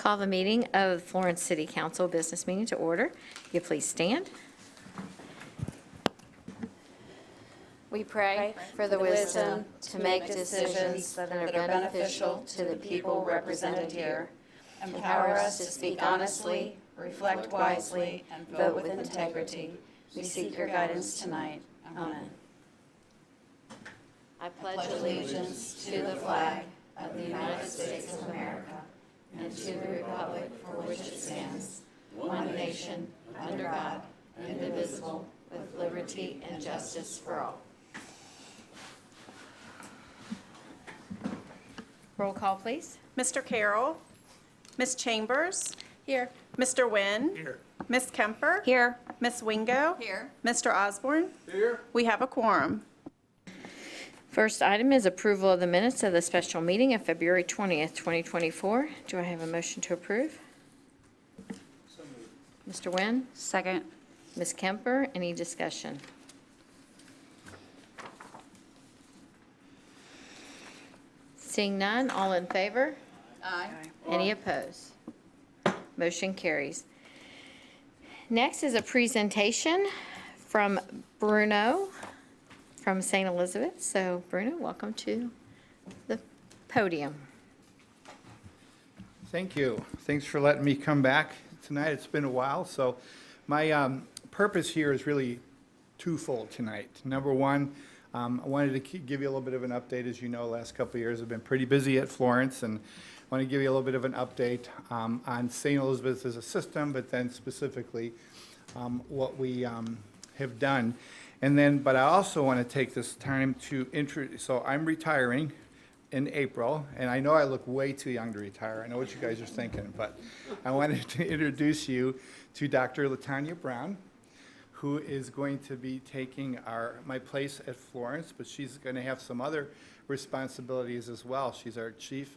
Call the meeting of Florence City Council business meeting to order. You please stand. We pray for the wisdom to make decisions that are beneficial to the people represented here. Empower us to speak honestly, reflect wisely, and vote with integrity. We seek your guidance tonight. Amen. I pledge allegiance to the flag of the United States of America and to the republic for which it stands, one nation, under God, indivisible, with liberty and justice for all. Roll call, please. Mr. Carroll. Ms. Chambers. Here. Mr. Nguyen. Here. Ms. Kemper. Here. Ms. Wingo. Here. Mr. Osborne. Here. We have a quorum. First item is approval of the minutes of the special meeting of February 20th, 2024. Do I have a motion to approve? So moved. Mr. Nguyen? Second. Ms. Kemper, any discussion? Seeing none, all in favor? Aye. Any opposed? Motion carries. Next is a presentation from Bruno from St. Elizabeth. So Bruno, welcome to the podium. Thank you. Thanks for letting me come back tonight. It's been a while. So my purpose here is really twofold tonight. Number one, I wanted to give you a little bit of an update. As you know, the last couple of years have been pretty busy at Florence, and I want to give you a little bit of an update on St. Elizabeth as a system, but then specifically what we have done. And then, but I also want to take this time to introduce, so I'm retiring in April, and I know I look way too young to retire. I know what you guys are thinking, but I wanted to introduce you to Dr. LaTanya Brown, who is going to be taking my place at Florence, but she's going to have some other responsibilities as well. She's our Chief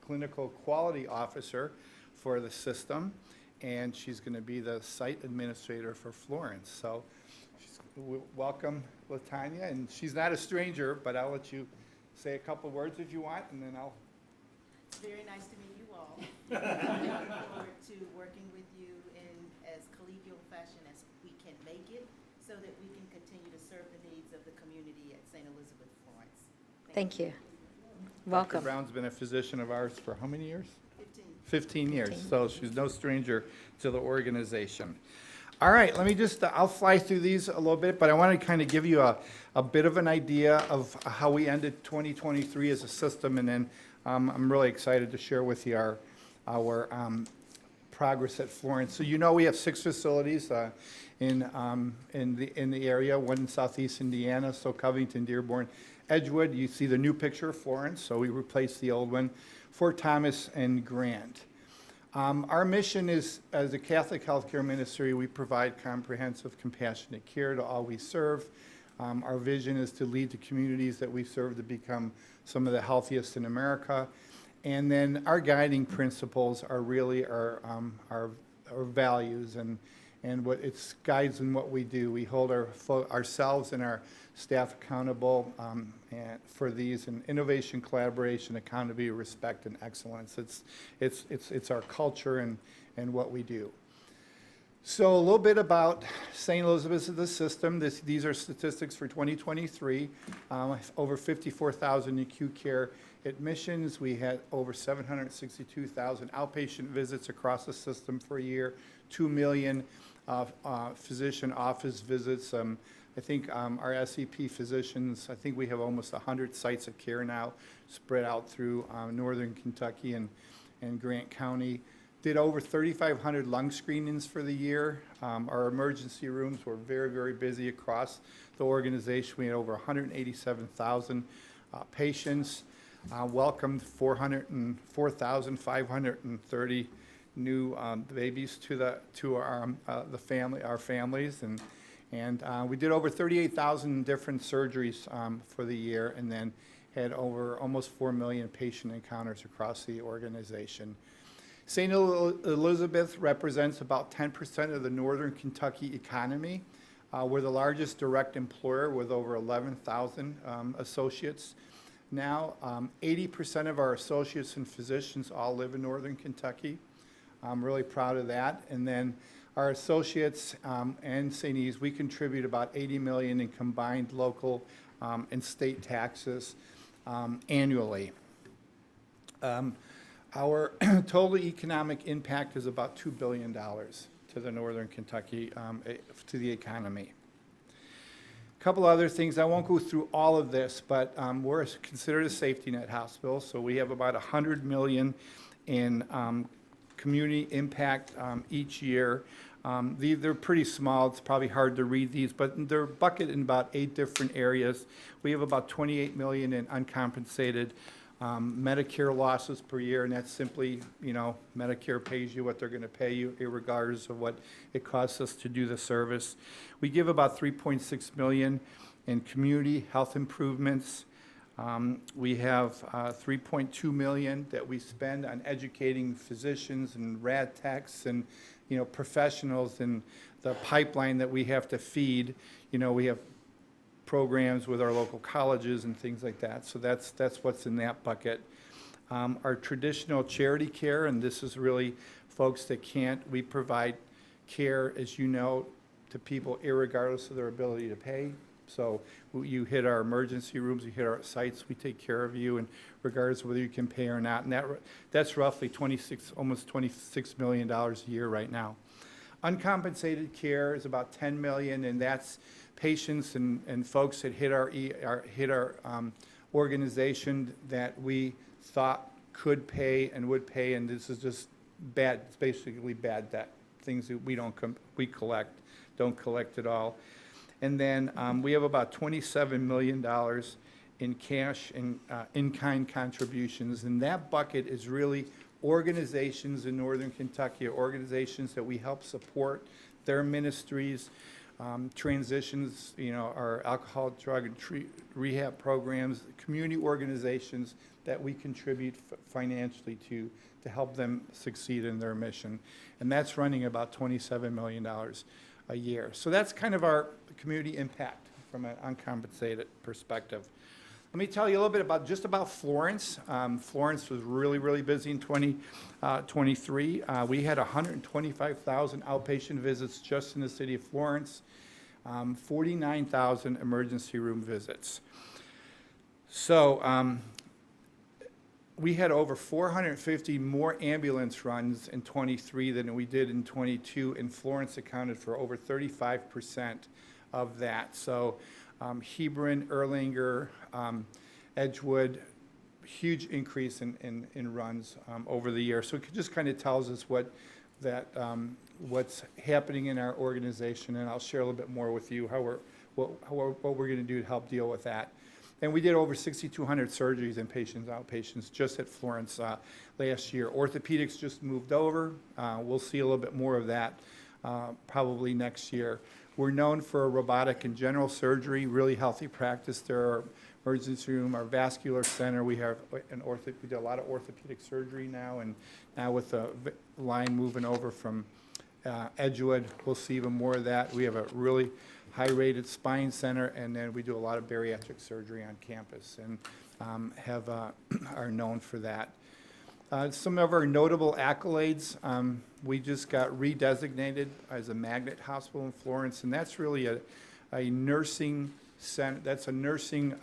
Clinical Quality Officer for the system, and she's going to be the site administrator for Florence. So welcome, LaTanya, and she's not a stranger, but I'll let you say a couple words if you want, and then I'll... It's very nice to meet you all. I'm looking forward to working with you in as collegial fashion as we can make it so that we can continue to serve the needs of the community at St. Elizabeth Florence. Thank you. Dr. Welcome. Brown's been a physician of ours for how many years? 15. 15 years, 15. so she's no stranger to the organization. All right, let me just, I'll fly through these a little bit, but I want to kind of give you a bit of an idea of how we ended 2023 as a system, and then I'm really excited to share with you our progress at Florence. So you know we have 6 facilities in the area, one in southeast Indiana, so Covington, Dearborn, Edgewood. You see the new picture of Florence, so we replaced the old one. Fort Thomas and Grant. Our mission is, as a Catholic healthcare ministry, we provide comprehensive, compassionate care to all we serve. Our vision is to lead the communities that we serve to become some of the healthiest in America. And then our guiding principles are really our values and what it guides in what we do. We hold ourselves and our staff accountable for these, and innovation, collaboration, accountability, respect, and excellence. It's our culture and what we do. So a little bit about St. Elizabeth as a system. These are statistics for 2023. Over 54,000 acute care admissions. We had over 762,000 outpatient visits across the system for a year. 2 million physician office visits. I think our SEP physicians, I think we have almost 100 sites of care now spread out through northern Kentucky and Grant County. Did over 3,500 lung screenings for the year. Our emergency rooms were very, very busy across the organization. We had over 187,000 patients. Welcomed 4,530 new babies to our families, and we did over 38,000 different surgeries for the year, and then had over almost 4 million patient encounters across the organization. St. Elizabeth represents about 10% of the northern Kentucky economy. We're the largest direct employer with over 11,000 associates. now. 80% of our associates and physicians all live in Northern Kentucky. I'm really proud of that. And then our associates and St. we contribute about $80 million in combined local and state taxes annually. Our total economic impact is about $2 billion to the Northern Kentucky, to the economy. A couple other things, I won't go through all of this, but we're considered a safety net hospital, so we have about $100 million in community impact each year. They're pretty small, it's probably hard to read these, but they're bucketed in about 8 different areas. We have about $28 million in uncompensated Medicare losses per year, and that's simply, Medicare pays you what they're going to pay you, regardless of what it costs us to do the service. We give about $3.6 million in community health improvements. We have $3.2 million that we spend on educating physicians and rad techs and, professionals in the pipeline that we have to feed. We have programs with our local colleges and things like that. So that's what's in that bucket. Our traditional charity care, and this is really folks that can't, we provide care, as you know, to people irregardless of their ability to pay. So you hit our emergency rooms, you hit our sites, we take care of you, and regardless of whether you can pay or not. And that's roughly almost $26 million a year right now. Uncompensated care is about $10 million, and that's patients and folks that hit our organization that we thought could pay and would pay, and this is just bad. It's basically bad debt, things that we don't collect at all. And then we have about $27 million in cash and in-kind contributions, and that bucket is really organizations in Northern Kentucky, organizations that we help support their ministries, transitions, our alcohol, drug, and rehab programs, community organizations that we contribute financially to help them succeed in their mission. And that's running about $27 million a year. So that's kind of our community impact from an uncompensated perspective. Let me tell you a little bit about Florence. Florence was really, really busy in 2023. We had 125,000 outpatient visits just in the city of Florence, 49,000 emergency room visits. So we had over 450 more ambulance runs in 23 than we did in 22, and Florence accounted for over 35% of that. So Hebron, Erlanger, Edgewood, huge increase in runs over the year. So it just kind of tells us what's happening in our organization, and I'll share a little bit more with you what we're going to do to help deal with that. And we did over 6,200 surgeries in outpatients just at Florence last year. Orthopedics just moved over. We'll see a little bit more of that probably next year. We're known for robotic and general surgery, really healthy practice. There are emergency room, our vascular center. We do a lot of orthopedic surgery now, and now with the line moving over from Edgewood, we'll see even more of that. We have a really high-rated spine center, and then we do a lot of bariatric surgery on campus, and are known for that. Some of our notable accolades, we just got redesignated as a magnet hospital in Florence, and that's really a nursing center. That's a nursing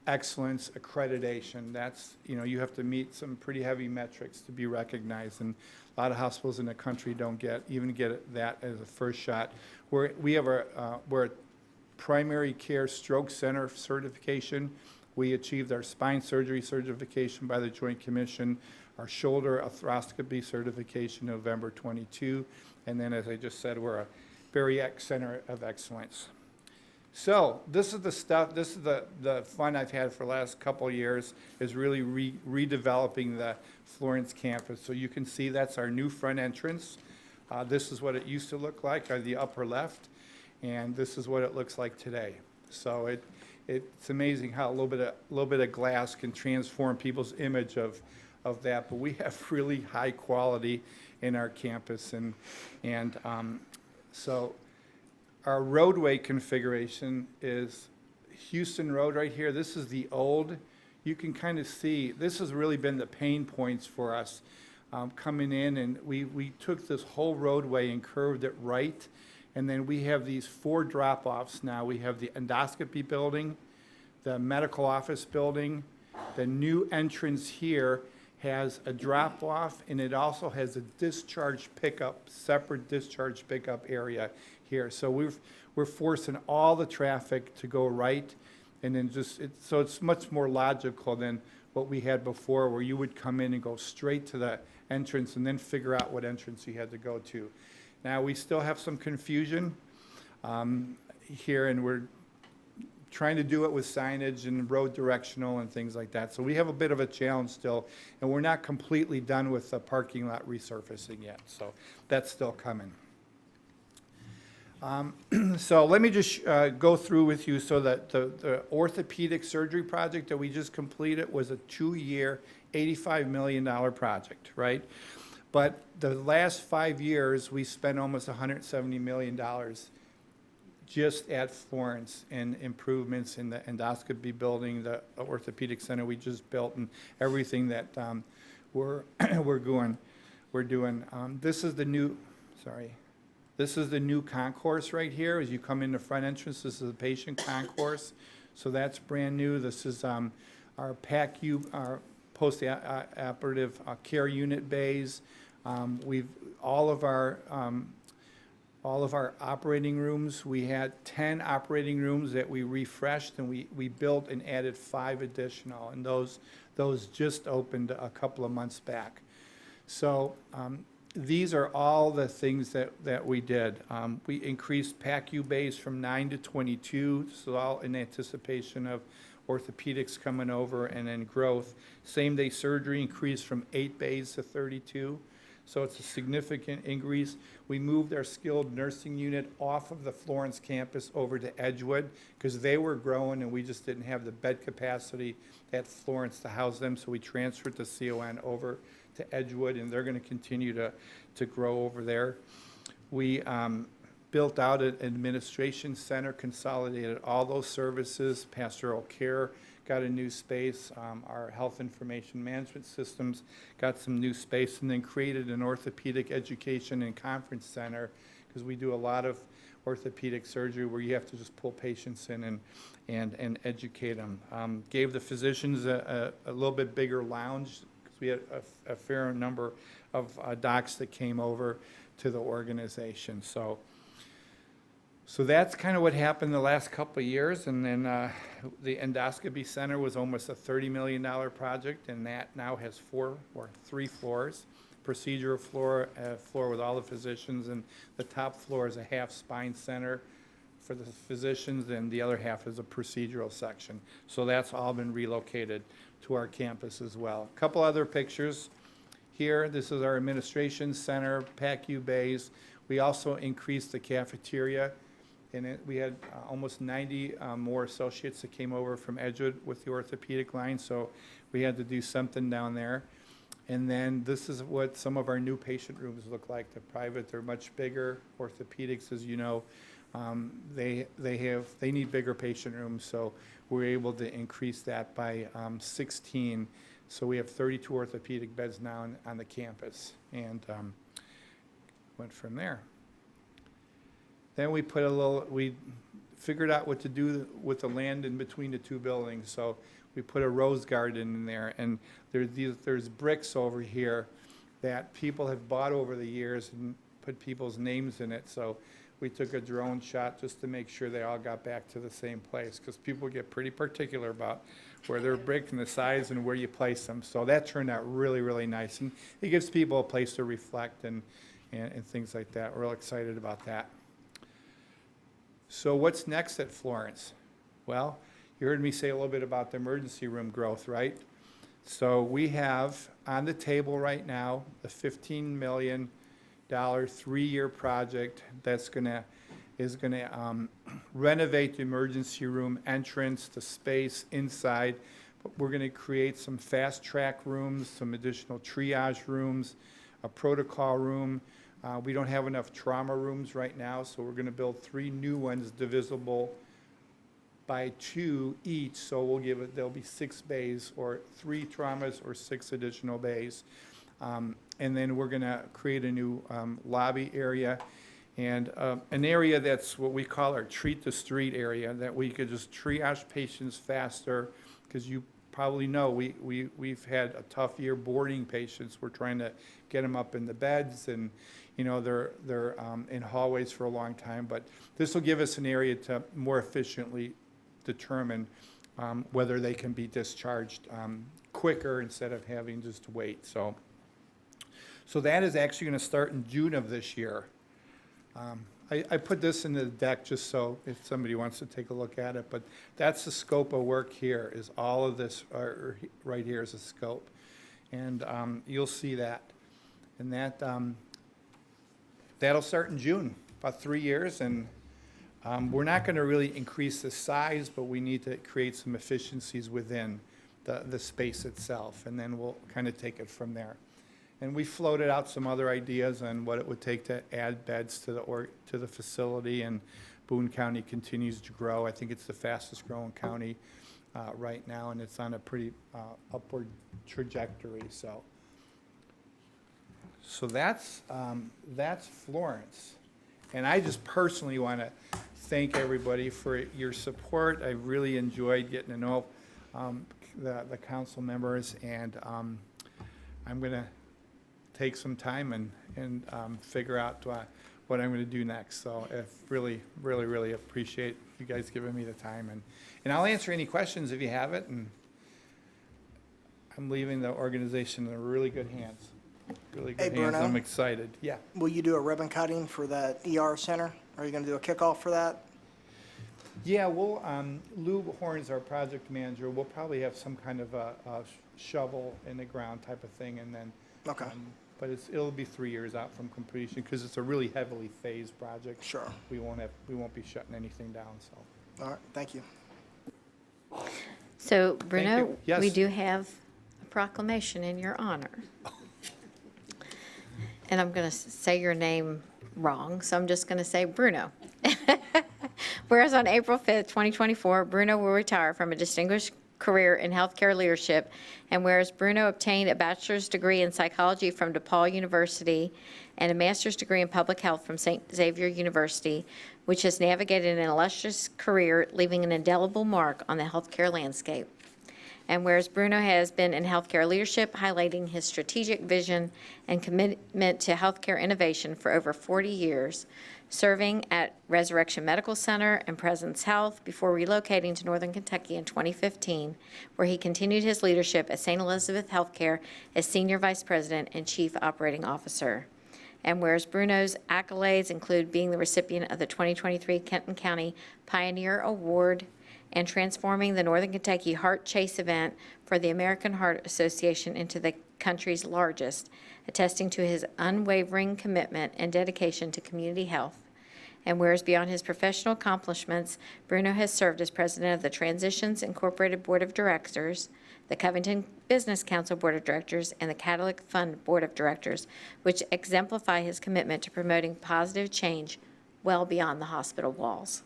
excellence accreditation. That's, you have to meet some pretty heavy metrics to be recognized, and a lot of hospitals in the country don't even get that as a first shot. We're a primary care stroke center certification. We achieved our spine surgery certification by the Joint Commission, our shoulder arthroscopy certification November 22, and then, as I just said, we're a bariatric center of excellence. So this is the fun I've had for the last couple of years, is really redeveloping the Florence campus. So you can see that's our new front entrance. This is what it used to look like on the upper left, and this is what it looks like today. So it's amazing how a little bit of glass can transform people's image of that. But we have really high quality in our campus, and so our roadway configuration is Houston Road right here. This is the old you can kind of see, this has really been the pain points for us coming in, and we took this whole roadway and curved it right, and then we have these 4 drop-offs now. We have the endoscopy building, the medical office building, the new entrance here has a drop-off, and it also has a discharge pickup, separate discharge pickup area here. So we're forcing all the traffic to go right, and then so it's much more logical than what we had before, where you would come in and go straight to the entrance and then figure out what entrance you had to go to. Now, we still have some confusion here, and we're trying to do it with signage and road directional and things like that. So we have a bit of a challenge still, and we're not completely done with the parking lot resurfacing yet. So that's still coming. So let me just go through with you. So that the orthopedic surgery project that we just completed was a 2-year, $85 million project, right? But the last 5 years, we spent almost $170 million just at Florence in improvements in the endoscopy building, the orthopedic center we just built, and everything that we're doing. This is the new, this is the new concourse right here. As you come in the front entrance, this is the patient concourse. So that's brand new. This is our PACU, our post-operative care unit bays. All of our operating rooms, we had 10 operating rooms that we refreshed, and we built and added 5 additional, and those just opened a couple of months back. So these are all the things that we did. We increased PACU bays from 9 to 22, so all in anticipation of orthopedics coming over and then growth. Same-day surgery increased from 8 bays to 32. So it's a significant increase. We moved our skilled nursing unit off of the Florence campus over to Edgewood because they were growing and we just didn't have the bed capacity at Florence to house them. So we transferred the CON over to Edgewood, and they're going to continue to grow over there. We built out an administration center, consolidated all those services, pastoral care, got a new space, our health information management systems got some new space, and then created an orthopedic education and conference center, because we do a lot of orthopedic surgery where you have to just pull patients in and educate them. Gave the physicians a little bit bigger lounge, because we had a fair number of docs that came over to the organization. So that's kind of what happened the last couple of years, and then the endoscopy center was almost a $30 million project, and that now has 3 floors. Procedural floor, a floor with all the physicians, and the top floor is a half spine center for the physicians, and the other half is a procedural section. So that's all been relocated to our campus as well. A couple other pictures here. This is our administration center, PACU bays. We also increased the cafeteria. And we had almost 90 more associates that came over from Edgewood with the orthopedic line, so we had to do something down there. And then this is what some of our new patient rooms look like. The private, they're much bigger. Orthopedics, as you know, they need bigger patient rooms, so we're able to increase that by 16. So we have 32 orthopedic beds now on the campus, and went from there. Then we figured out what to do with the land in between the 2 buildings. So we put a rose garden in there, and there's bricks over here that people have bought over the years and put people's names in it. So we took a drone shot just to make sure they all got back to the same place, because people get pretty particular about where they're bricked and the size and where you place them. So that turned out really, really nice, and it gives people a place to reflect and things like that. We're real excited about that. So what's next at Florence? Well, you heard me say a little bit about the emergency room growth, right? So we have on the table right now a $15 million 3-year project that's is gonna renovate the emergency room entrance, the space inside. But we're gonna create some fast track rooms, some additional triage rooms, a protocol room. We don't have enough trauma rooms right now, so we're going to build 3 new ones divisible by 2 each, so we'll give it, there'll be 6 bays, or 3 traumas or 6 additional bays. And then we're gonna create a new lobby area, and an area that's what we call our treat the street area, that we could just triage patients faster, because you probably know, we've had a tough year boarding patients. We're trying to get them up in the beds, and, you know, they're in hallways for a long time, but this will give us an area to more efficiently determine whether they can be discharged quicker instead of having just to wait. So that is actually going to start in June of this year. I put this in the deck just so if somebody wants to take a look at it, but that's the scope of work here, is all of this right here is a scope. And you'll see that. And that'll start in June, about 3 years. And we're not going to really increase the size, but we need to create some efficiencies within the space itself, and then we'll kind of take it from there. And we floated out some other ideas on what it would take to add beds to the facility, and Boone County continues to grow. I think it's the fastest growing county right now, and it's on a pretty upward trajectory. So that's Florence. And I just personally want to thank everybody for your support. I really enjoyed getting to know the council members, and I'm going to take some time and figure out what I'm going to do next. So I really appreciate you guys giving me the time. And I'll answer any questions if you have it. And I'm leaving the organization in really good hands. Really good Hey, hands. Bruno. I'm excited. Yeah. Will you do a ribbon cutting for that ER center? Are you going to do a kickoff for that? Yeah, we'll, Lou Horn's our project manager. We'll probably have some kind of a shovel in the ground type of thing, and then. Okay. But it'll be 3 years out from completion, because it's a really heavily phased project. Sure. We won't be shutting anything down, so. All right, thank you. So Bruno, you. Yes. we do have a proclamation in your honor. And I'm going to say your name wrong, so I'm just going to say Bruno. Whereas on April 5th, 2024, Bruno will retire from a distinguished career in healthcare leadership, and whereas Bruno obtained a bachelor's degree in psychology from DePaul University and a master's degree in public health from St. Xavier University, which has navigated an illustrious career, leaving an indelible mark on the healthcare landscape. And whereas Bruno has been in healthcare leadership, highlighting his strategic vision and commitment to healthcare innovation for over 40 years, serving at Resurrection Medical Center and Presence Health before relocating to Northern Kentucky in 2015, where he continued his leadership at St. Elizabeth Healthcare as Senior Vice President and Chief Operating Officer. And whereas Bruno's accolades include being the recipient of the 2023 Kenton County Pioneer Award and transforming the Northern Kentucky Heart Chase event for the American Heart Association into the country's largest, attesting to his unwavering commitment and dedication to community health. And whereas beyond his professional accomplishments, Bruno has served as president of the Transitions Incorporated Board of Directors, the Covington Business Council Board of Directors, and the Catholic Fund Board of Directors, which exemplify his commitment to promoting positive change well beyond the hospital walls.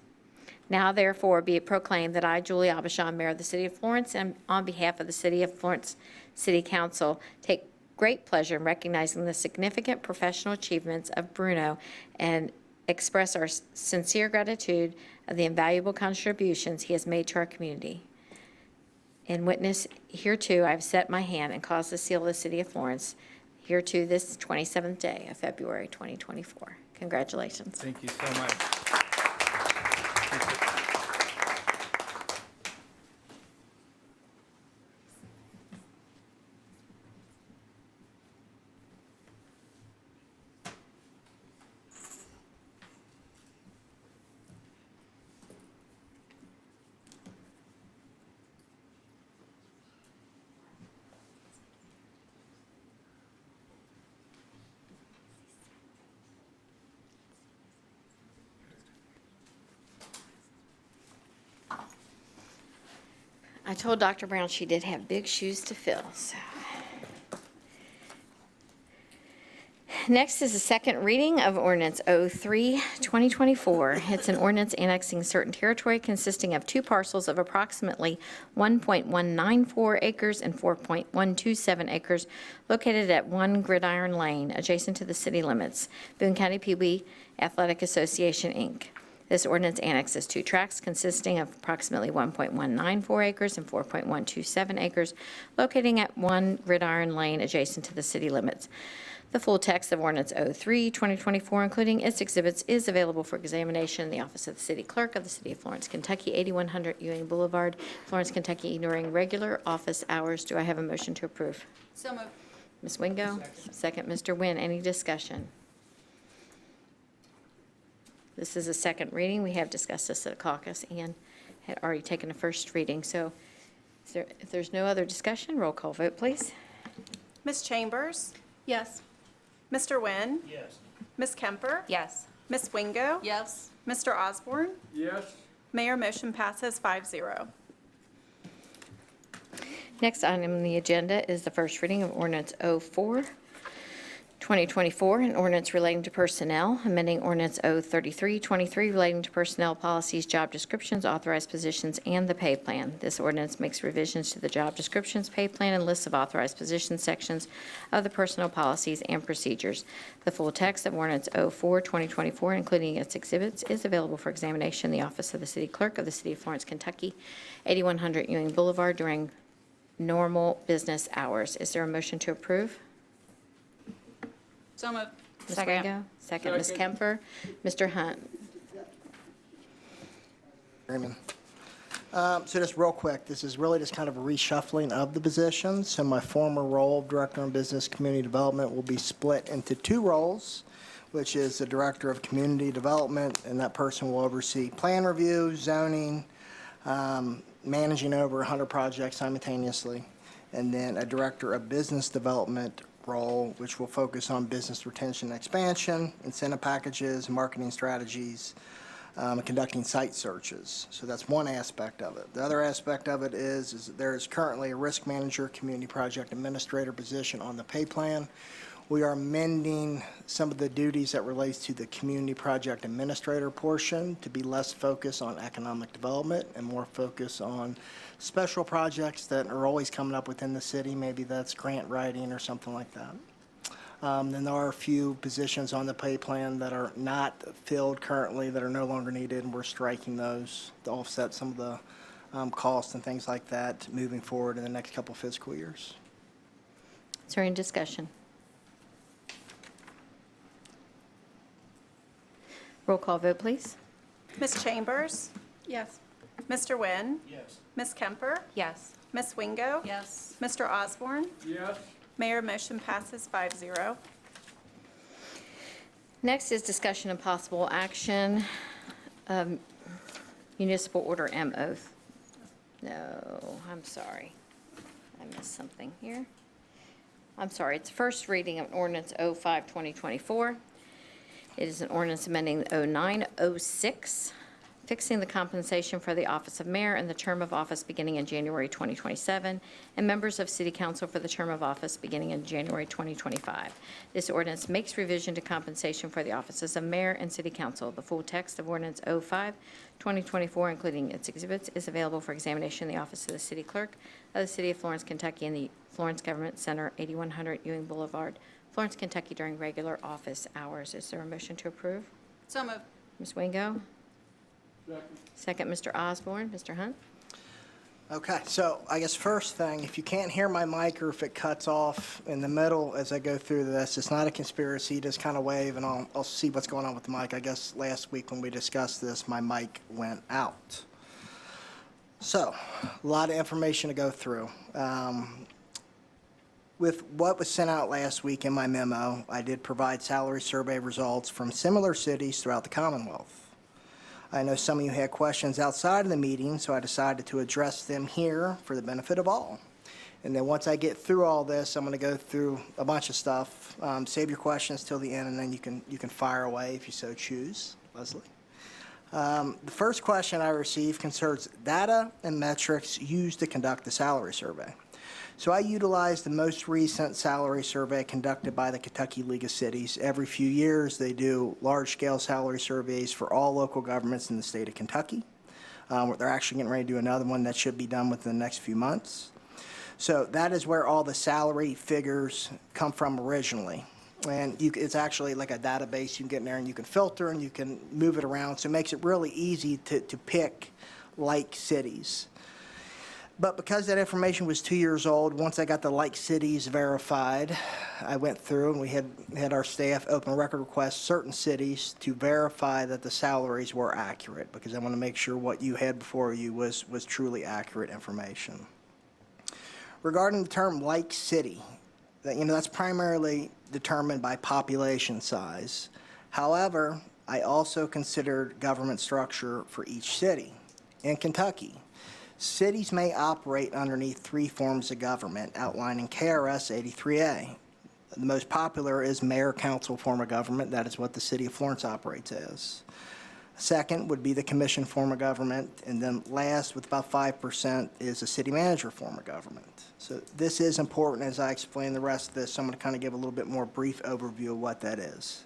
Now, therefore, be it proclaimed that I, Julie Abishon, Mayor of the City of Florence, and on behalf of the City of Florence City Council, take great pleasure in recognizing the significant professional achievements of Bruno and express our sincere gratitude of the invaluable contributions he has made to our community. In witness hereto, I have set my hand and caused the seal of the City of Florence hereto this 27th day of February 2024. Congratulations. Thank you so much. I told Dr. Brown she did have big shoes to fill, so. Next is the second reading of ordinance 03, 2024. It's an ordinance annexing certain territory consisting of two parcels of approximately 1.194 acres and 4.127 acres located at 1 Gridiron Lane, adjacent to the city limits, Boone County Pee Wee Athletic Association, Inc. This ordinance annexes two tracts consisting of approximately 1.194 acres and 4.127 acres locating at 1 Gridiron Lane, adjacent to the city limits. The full text of ordinance 03, 2024, including its exhibits, is available for examination in the office of the city clerk of the city of Florence, Kentucky, 8100 Ewing Boulevard, Florence, Kentucky, during regular office hours. Do I have a motion to approve? So moved. Ms. Wingo? Second, Mr. Nguyen. Any discussion? This is a second reading. We have discussed this at a caucus and had already taken a first reading. So if there's no other discussion, roll call vote, please. Ms. Chambers? Yes. Mr. Nguyen? Yes. Ms. Kemper? Yes. Ms. Wingo? Yes. Mr. Osborne? Yes. Mayor, motion passes 5-0. Next item on the agenda is the first reading of ordinance 04, 2024, an ordinance relating to personnel, amending ordinance 03323 relating to personnel policies, job descriptions, authorized positions, and the pay plan. This ordinance makes revisions to the job descriptions, pay plan, and lists of authorized position sections of the personnel policies and procedures. The full text of ordinance 04, 2024, including its exhibits, is available for examination in the office of the city clerk of the city of Florence, Kentucky, 8100 Ewing Boulevard, during normal business hours. Is there a motion to approve? So moved. Ms. Wingo? Second, Ms. Kemper. Mr. Hunt? Chairman. So just real quick, this is really just kind of a reshuffling of the positions. So my former role of Director of Business Community Development will be split into two roles, which is the Director of Community Development, and that person will oversee plan review, zoning, managing over 100 projects simultaneously, and then a Director of Business Development role, which will focus on business retention and expansion, incentive packages, marketing strategies, conducting site searches. So that's one aspect of it. The other aspect of it is there is currently a risk manager, community project administrator position on the pay plan. We are amending some of the duties that relates to the community project administrator portion to be less focused on economic development and more focus on special projects that are always coming up within the city. Maybe that's grant writing or something like that. Then there are a few positions on the pay plan that are not filled currently, that are no longer needed, and we're striking those to offset some of the costs and things like that moving forward in the next couple fiscal years. Is there any discussion? Roll call vote, please. Ms. Chambers? Yes. Mr. Nguyen? Yes. Ms. Kemper? Yes. Ms. Wingo? Yes. Mr. Osborne? Yes. Mayor, motion passes 5-0. Next is discussion and possible action, municipal order M oath. No, I'm sorry. I missed something here. I'm sorry, it's first reading of ordinance 05, 2024. It is an ordinance amending 0906, fixing the compensation for the office of mayor and the term of office beginning in January 2027, and members of city council for the term of office beginning in January 2025. This ordinance makes revision to compensation for the offices of mayor and city council. The full text of ordinance 05, 2024, including its exhibits, is available for examination in the office of the city clerk of the city of Florence, Kentucky, in the Florence Government Center, 8100 Ewing Boulevard, Florence, Kentucky, during regular office hours. Is there a motion to approve? So moved. Ms. Wingo? Second, Mr. Osborne. Mr. Hunt? Okay, so I guess first thing, if you can't hear my mic or if it cuts off in the middle as I go through this, it's not a conspiracy, just kind of wave and I'll see what's going on with the mic. I guess last week when we discussed this, my mic went out. So, a lot of information to go through. With what was sent out last week in my memo, I did provide salary survey results from similar cities throughout the Commonwealth. I know some of you had questions outside of the meeting, so I decided to address them here for the benefit of all. And then once I get through all this, I'm going to go through a bunch of stuff. Save your questions till the end, and then you can fire away if you so choose. Leslie? The first question I received concerns data and metrics used to conduct the salary survey. So I utilized the most recent salary survey conducted by the Kentucky League of Cities. Every few years, they do large-scale salary surveys for all local governments in the state of Kentucky. They're actually getting ready to do another one that should be done within the next few months. So that is where all the salary figures come from originally. And it's actually like a database. You can get in there and you can filter and you can move it around. So it makes it really easy to pick like cities. But because that information was 2 years old, once I got the like cities verified, I went through and we had our staff open record request certain cities to verify that the salaries were accurate, because I want to make sure what you had before you was truly accurate information. Regarding the term like city, that's primarily determined by population size. However, I also considered government structure for each city. In Kentucky, cities may operate underneath 3 forms of government outlined in KRS 83A. The most popular is mayor-council form of government. That is what the city of Florence operates as. Second would be the commission form of government, and then last, with about 5%, is a city manager form of government. So this is important as I explain the rest of this, so I'm going to kind of give a little bit more brief overview of what that is.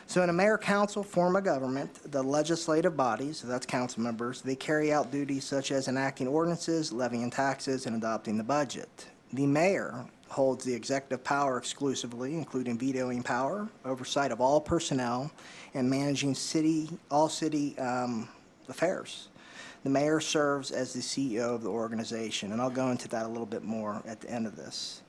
So in a mayor-council form of government, the legislative bodies, so that's council members, they carry out duties such as enacting ordinances, levying taxes, and adopting the budget. The mayor holds the executive power exclusively, including vetoing power, oversight of all personnel, and managing all city affairs. The mayor serves as the CEO of the organization, and I'll go into that a little bit more at the end of this.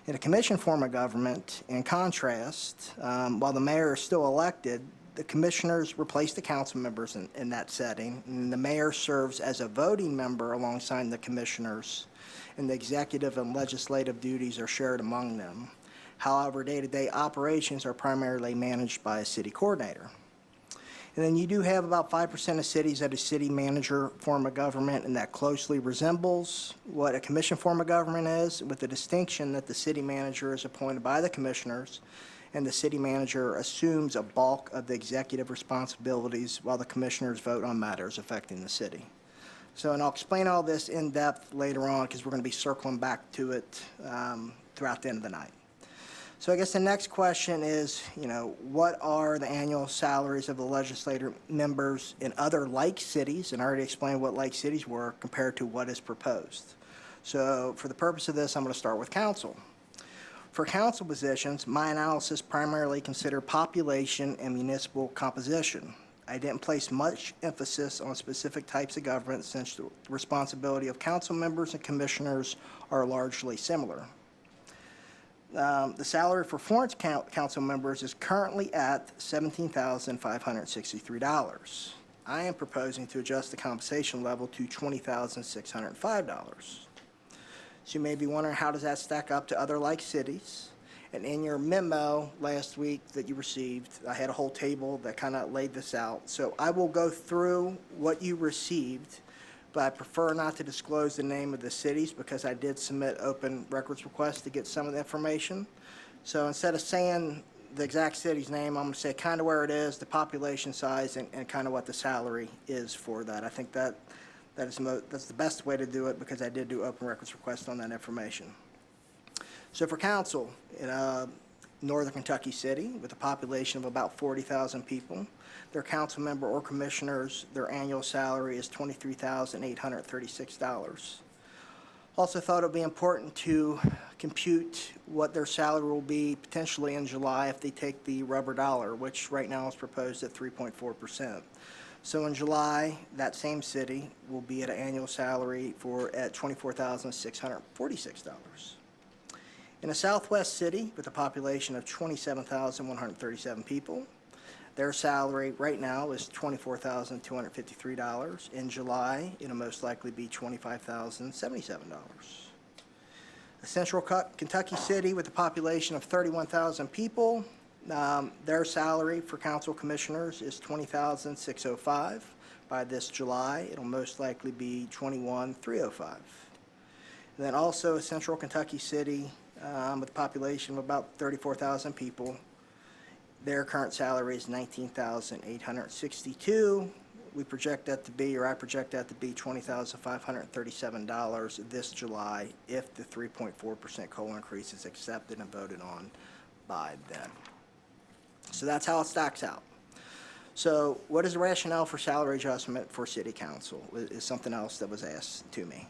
In a commission form of government, in contrast, while the mayor is still elected, the commissioners replace the council members in that setting, and the mayor serves as a voting member alongside the commissioners, and the executive and legislative duties are shared among them. However, day-to-day operations are primarily managed by a city coordinator. And then you do have about 5% of cities that a city manager form of government, and that closely resembles what a commission form of government is, with the distinction that the city manager is appointed by the commissioners, and the city manager assumes a bulk of the executive responsibilities while the commissioners vote on matters affecting the city. So, and I'll explain all this in depth later on, because we're going to be circling back to it throughout the end of the night. So I guess the next question is, what are the annual salaries of the legislative members in other like cities? And I already explained what like cities were compared to what is proposed. So for the purpose of this, I'm going to start with council. For council positions, my analysis primarily considered population and municipal composition. I didn't place much emphasis on specific types of government, since the responsibility of council members and commissioners are largely similar. The salary for Florence council members is currently at $17,563. I am proposing to adjust the compensation level to $20,605. So you may be wondering, how does that stack up to other like cities? And in your memo last week that you received, I had a whole table that kind of laid this out. So I will go through what you received, but I prefer not to disclose the name of the cities, because I did submit open records requests to get some of the information. So instead of saying the exact city's name, I'm going to say kind of where it is, the population size, and kind of what the salary is for that. I think that's the best way to do it, because I did do open records requests on that information. So for council, in northern Kentucky City, with a population of about 40,000 people, their council member or commissioners, their annual salary is $23,836. Also thought it would be important to compute what their salary will be potentially in July if they take the rubber dollar, which right now is proposed at 3.4%. So in July, that same city will be at an annual salary at $24,646. In a southwest city with a population of 27,137 people, their salary right now is $24,253. In July, it'll most likely be $25,077. A central Kentucky city with a population of 31,000 people, their salary for council commissioners is $20,605. By this July, it'll most likely be $21,305. And then also a central Kentucky city with a population of about 34,000 people. Their current salary is $19,862. we project that to be, or I project that to be $20,537 this July if the 3.4% COLA increase is accepted and voted on by then. So that's how it stacks out. So what is the rationale for salary adjustment for city council is something else that was asked to me.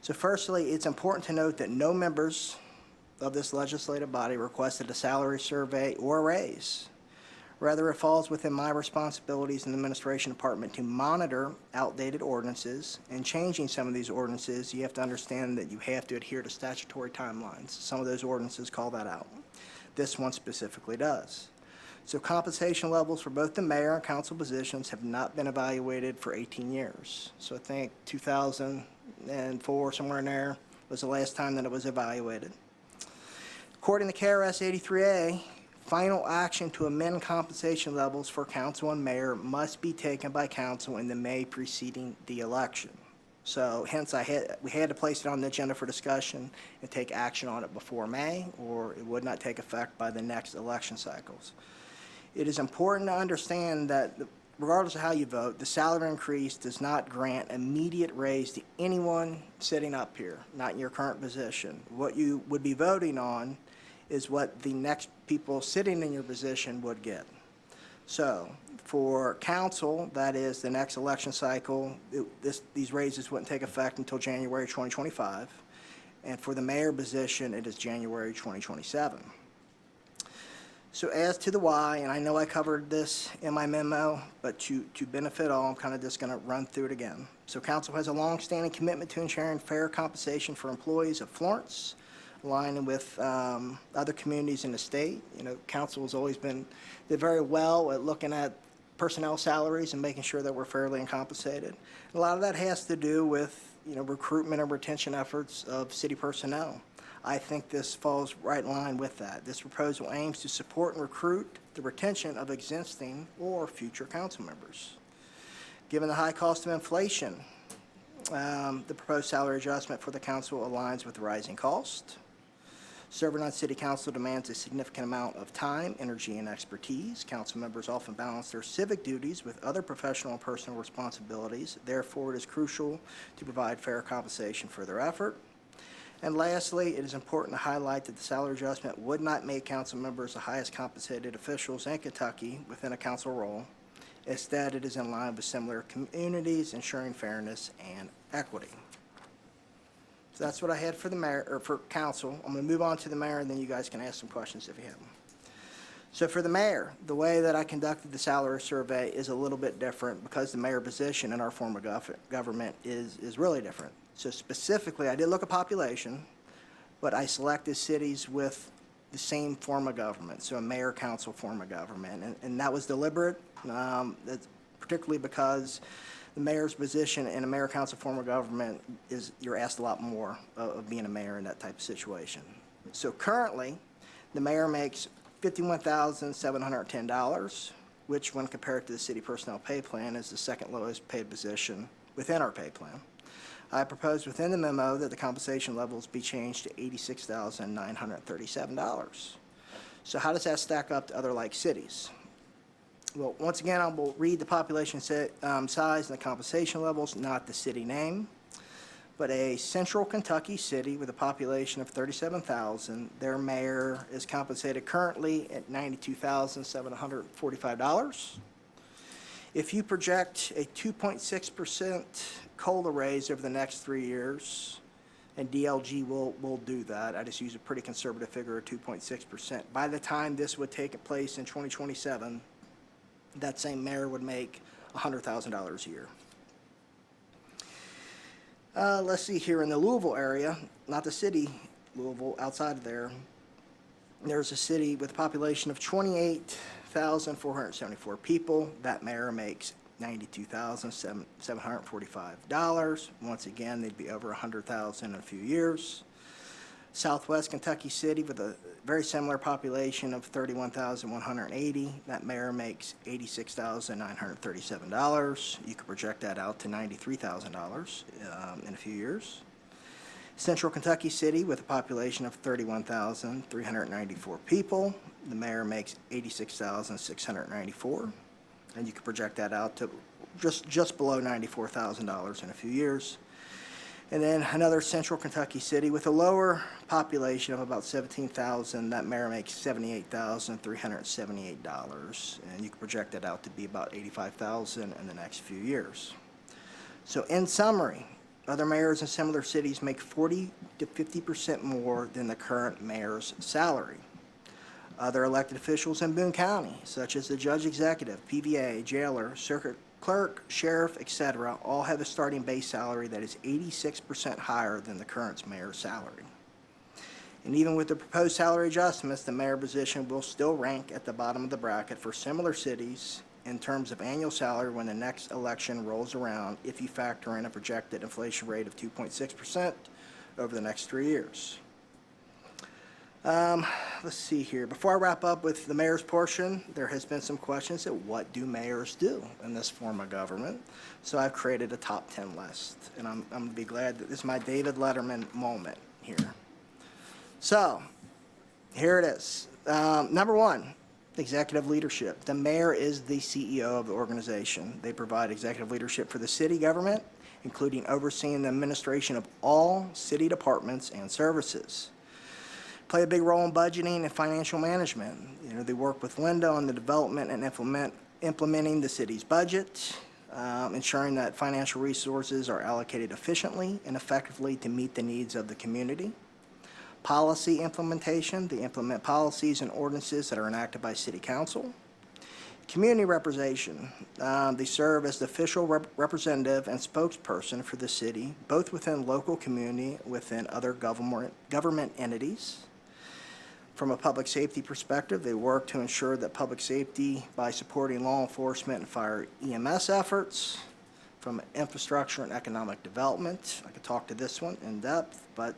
So firstly, it's important to note that no members of this legislative body requested a salary survey or a raise. Rather, it falls within my responsibilities in the administration department to monitor outdated ordinances. And changing some of these ordinances, you have to understand that you have to adhere to statutory timelines. Some of those ordinances call that out. This one specifically does. So compensation levels for both the mayor and council positions have not been evaluated for 18 years. So I think 2004, somewhere in there, was the last time that it was evaluated. According to KRS 83A, final action to amend compensation levels for council and mayor must be taken by council in the May preceding the election. So hence we had to place it on the agenda for discussion and take action on it before May, or it would not take effect by the next election cycles. It is important to understand that regardless of how you vote, the salary increase does not grant immediate raise to anyone sitting up here, not in your current position. What you would be voting on is what the next people sitting in your position would get. So for council, that is the next election cycle, these raises wouldn't take effect until January 2025. And for the mayor position, it is January 2027. So as to the why, and I know I covered this in my memo, but to benefit all, I'm kind of just going to run through it again. So council has a long-standing commitment to ensuring fair compensation for employees of Florence, aligning with other communities in the state. You know, council has always did very well at looking at personnel salaries and making sure that we're fairly compensated. And a lot of that has to do with, you know, recruitment and retention efforts of city personnel. I think this falls right in line with that. This proposal aims to support and recruit the retention of existing or future council members. Given the high cost of inflation, the proposed salary adjustment for the council aligns with the rising cost. Serving on city council demands a significant amount of time, energy, and expertise. Council members often balance their civic duties with other professional and personal responsibilities. Therefore, it is crucial to provide fair compensation for their effort. And lastly, it is important to highlight that the salary adjustment would not make council members the highest compensated officials in Kentucky within a council role. Instead, it is in line with similar communities, ensuring fairness and equity. So that's what I had for the mayor, or for council. I'm going to move on to the mayor, and then you guys can ask some questions if you have them. So for the mayor, the way that I conducted the salary survey is a little bit different because the mayor position in our form of government is really different. So specifically, I did look at population, but I selected cities with the same form of government, so a mayor-council form of government. And that was deliberate, that's particularly because the mayor's position in a mayor-council form of government is you're asked a lot more of being a mayor in that type of situation. So currently, the mayor makes $51,710, which when compared to the city personnel pay plan is the second lowest paid position within our pay plan. I proposed within the memo that the compensation levels be changed to $86,937. So how does that stack up to other like cities? Well, once again, I will read the population size and the compensation levels, not the city name. But a central Kentucky city with a population of 37,000, their mayor is compensated currently at $92,745. If you project a 2.6% COLA raise over the next 3 years, and DLG will do that, I just use a pretty conservative figure of 2.6%. By the time this would take place in 2027, that same mayor would make $100,000 a year. Let's see here in the Louisville area, not the city Louisville, outside of there, there's a city with a population of 28,474 people. That mayor makes $92,745. Once again, they'd be over $100,000 in a few years. Southwest Kentucky City with a very similar population of 31,180. That mayor makes $86,937. You could project that out to $93,000 in a few years. Central Kentucky City with a population of 31,394 people. The mayor makes $86,694. And you could project that out to just below $94,000 in a few years. And then another central Kentucky city with a lower population of about 17,000, that mayor makes $78,378. And you can project that out to be about $85,000 in the next few years. So in summary, other mayors in similar cities make 40 to 50% more than the current mayor's salary. Other elected officials in Boone County, such as the judge executive, PVA, jailer, circuit clerk, sheriff, etc., all have a starting base salary that is 86% higher than the current mayor's salary. And even with the proposed salary adjustments, the mayor position will still rank at the bottom of the bracket for similar cities in terms of annual salary when the next election rolls around, if you factor in a projected inflation rate of 2.6% over the next 3 years. Let's see here. Before I wrap up with the mayor's portion, there has been some questions at what do mayors do in this form of government? So I've created a top 10 list, and I'm going to be glad that this is my David Letterman moment here. So here it is. Number one, executive leadership. The mayor is the CEO of the organization. They provide executive leadership for the city government, including overseeing the administration of all city departments and services. Play a big role in budgeting and financial management. You know, they work with Linda on the development and implementing the city's budget, ensuring that financial resources are allocated efficiently and effectively to meet the needs of the community. Policy implementation, they implement policies and ordinances that are enacted by City Council. Community representation, they serve as the official representative and spokesperson for the city, both within local community, within other government entities. From a public safety perspective, they work to ensure that public safety by supporting law enforcement and fire EMS efforts. From infrastructure and economic development, I could talk to this one in depth, but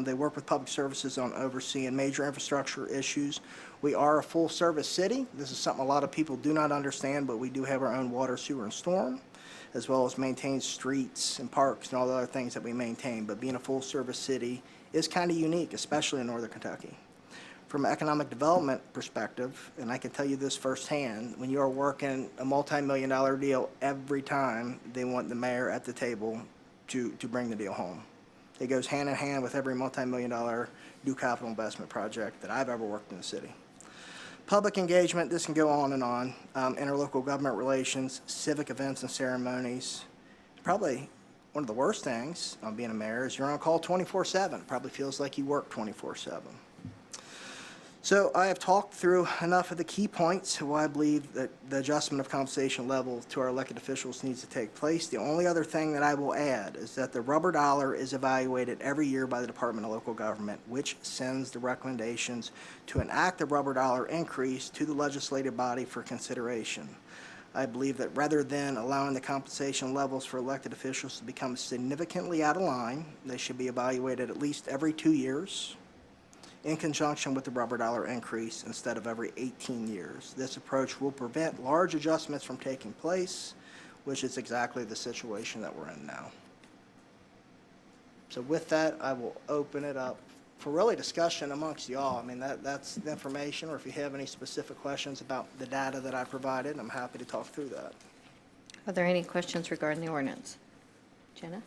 they work with public services on overseeing major infrastructure issues. We are a full-service city. This is something a lot of people do not understand, but we do have our own water, sewer, and storm, as well as maintain streets and parks and all the other things that we maintain. But being a full-service city is kind of unique, especially in northern Kentucky. From an economic development perspective, and I can tell you this firsthand, when you are working a multi-million-dollar deal, every time they want the mayor at the table to bring the deal home. It goes hand in hand with every multi-million-dollar new capital investment project that I've ever worked in the city. Public engagement, this can go on and on. Interlocal government relations, civic events and ceremonies. Probably one of the worst things on being a mayor is you're on call 24/7. Probably feels like you work 24/7. So I have talked through enough of the key points why I believe that the adjustment of compensation level to our elected officials needs to take place. The only other thing that I will add is that the rubber dollar is evaluated every year by the Department of Local Government, which sends the recommendations to enact the rubber dollar increase to the legislative body for consideration. I believe that rather than allowing the compensation levels for elected officials to become significantly out of line, they should be evaluated at least every 2 years. In conjunction with the rubber dollar increase instead of every 18 years. This approach will prevent large adjustments from taking place, which is exactly the situation that we're in now. So with that, I will open it up for really discussion amongst y'all. I mean, that's the information, or if you have any specific questions about the data that I provided, I'm happy to talk through that. Are there any questions regarding the ordinance? Jenna?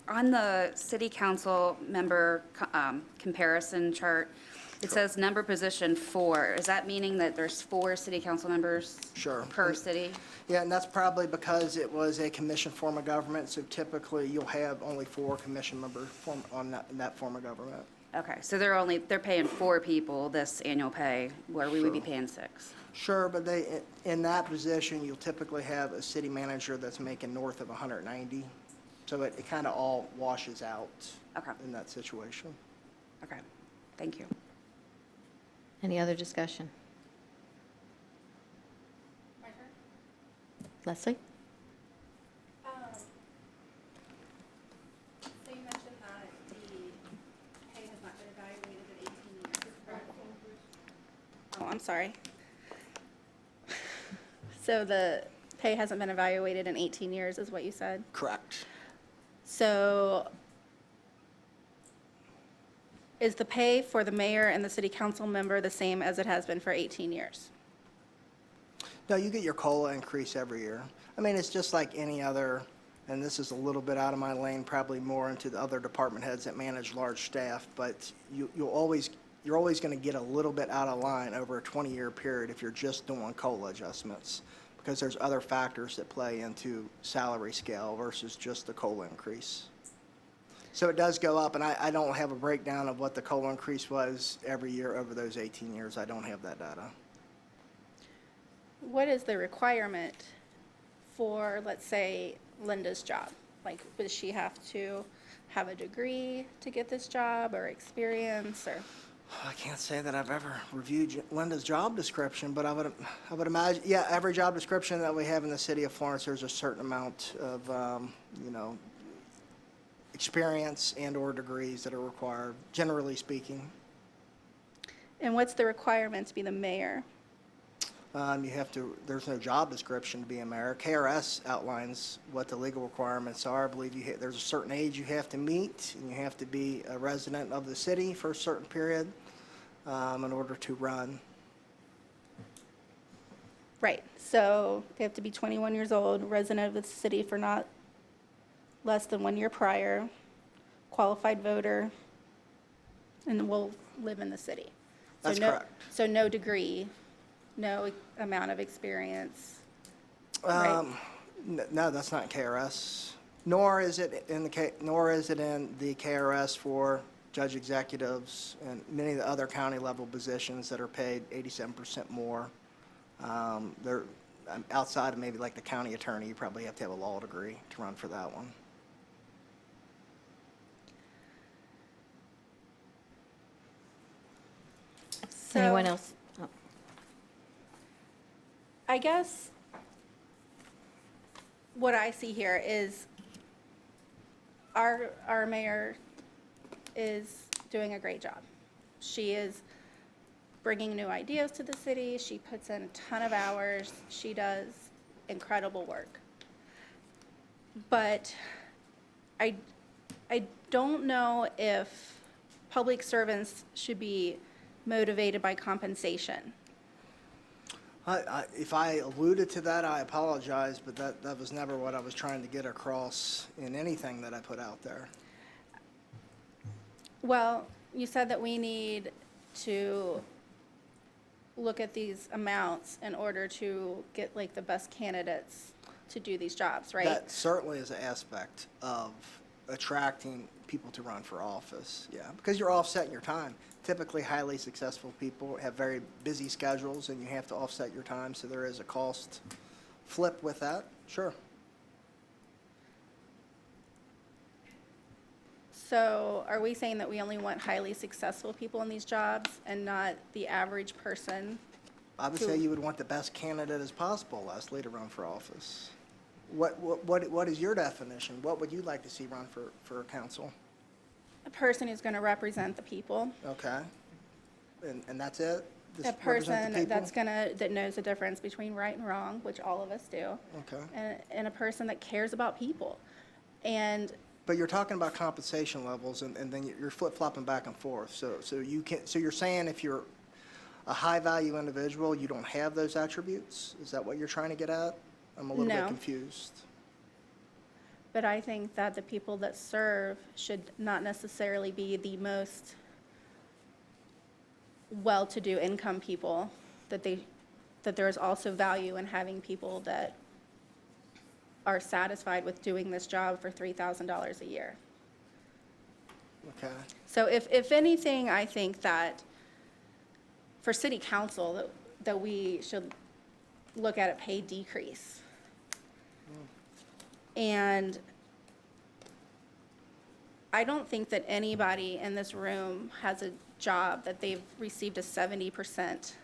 On the city council member comparison chart, it says number position 4. Is that meaning that there's 4 city council members? Sure. Per city? Yeah, and that's probably because it was a commission form of government, so typically you'll have only 4 commission members on that form of government. Okay, so they're paying 4 people this annual pay, where we would be Sure. paying 6. Sure, but in that position, you'll typically have a city manager that's making north of 190. So it kind of all washes out Okay. in that situation. Okay, thank you. Any other discussion? Leslie? So you mentioned that the pay has not been evaluated in 18 years, correct? Oh, I'm sorry. So the pay hasn't been evaluated in 18 years, is what you said? Correct. So is the pay for the mayor and the city council member the same as it has been for 18 years? No, you get your COLA increase every year. I mean, it's just like any other, and this is a little bit out of my lane, probably more into the other department heads that manage large staff, but you're always going to get a little bit out of line over a 20-year period if you're just doing COLA adjustments, because there's other factors that play into salary scale versus just the COLA increase. So it does go up, and I don't have a breakdown of what the COLA increase was every year over those 18 years. I don't have that data. What is the requirement for, let's say, Linda's job? Like, does she have to have a degree to get this job or experience or? I can't say that I've ever reviewed Linda's job description, but I would imagine, yeah, every job description that we have in the city of Florence, there's a certain amount of, experience and/or degrees that are required, generally speaking. And what's the requirement to be the mayor? There's no job description to be a mayor. KRS outlines what the legal requirements are. I believe there's a certain age you have to meet, and you have to be a resident of the city for a certain period in order to run. Right, so they have to be 21 years old, resident of the city for not less than 1 year prior, qualified voter, and will live in the city. So That's no- correct. So no degree, no amount of experience. Right. No, that's not in KRS. Nor is it in the KRS for judge executives and many of the other county level positions that are paid 87% more. They're outside of maybe like the county attorney, you probably have to have a law degree to run for that one. So Anyone else? Oh, I guess what I see here is our mayor is doing a great job. She is bringing new ideas to the city. She puts in a ton of hours. She does incredible work. But I don't know if public servants should be motivated by compensation. If I alluded to that, I apologize, but that was never what I was trying to get across in anything that I put out there. Well, you said that we need to look at these amounts in order to get like the best candidates to do these jobs, right? That certainly is an aspect of attracting people to run for office, yeah, because you're offsetting your time. Typically, highly successful people have very busy schedules, and you have to offset your time, so there is a cost flip with that, sure. So are we saying that we only want highly successful people in these jobs and not the average person? I would say you would want the best candidate as possible, Leslie, to run for office. What is your definition? What would you like to see run for council? A person who's going to represent the people. Okay. And that's it? A Just represent person the people? that knows the difference between right and wrong, which all of us do. Okay. And a person that cares about people. And But you're talking about compensation levels, and then you're flip-flopping back and forth. So you're saying if you're a high-value individual, you don't have those attributes? Is that what you're trying to get at? I'm a little bit No. confused. But I think that the people that serve should not necessarily be the most well-to-do income people, that there is also value in having people that are satisfied with doing this job for $3,000 a year. Okay. So if anything, I think that for city council, that we should look at a pay decrease. And I don't think that anybody in this room has a job that they've received a 70%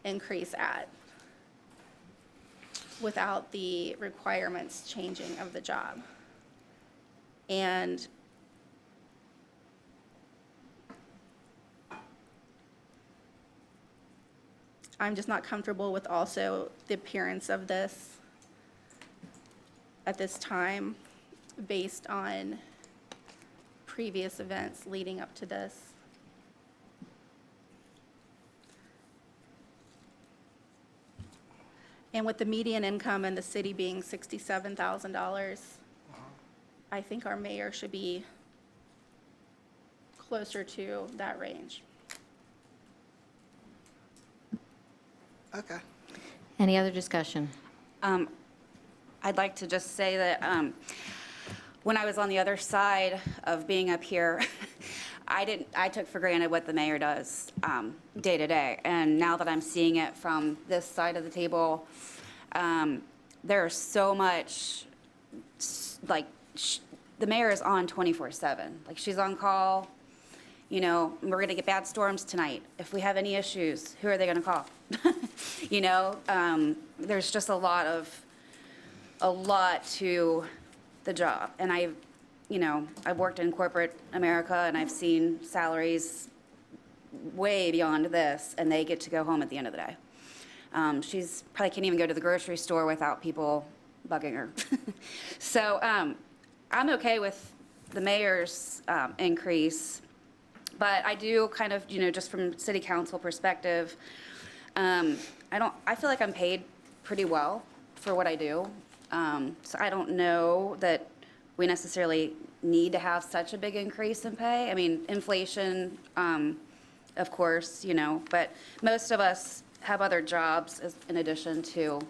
increase at without the requirements changing of the job. And I'm just not comfortable with also the appearance of this at this time, based on previous events leading up to this. And with the median income in the city being $67,000, I think our mayor should be closer to that range. Okay. Any other discussion? I'd like to just say that when I was on the other side of being up here, I took for granted what the mayor does day to day. And now that I'm seeing it from this side of the table, there's so much, like, the mayor is on 24/7. Like, she's on call. You know, we're going to get bad storms tonight. If we have any issues, who are they going to call? You know, there's just a lot to the job. And I've worked in corporate America, and I've seen salaries way beyond this, and they get to go home at the end of the day. She's probably can't even go to the grocery store without people bugging her. So I'm okay with the mayor's increase, but I do kind of, just from city council perspective, I feel like I'm paid pretty well for what I do. So I don't know that we necessarily need to have such a big increase in pay. I mean, inflation, of course, but most of us have other jobs in addition to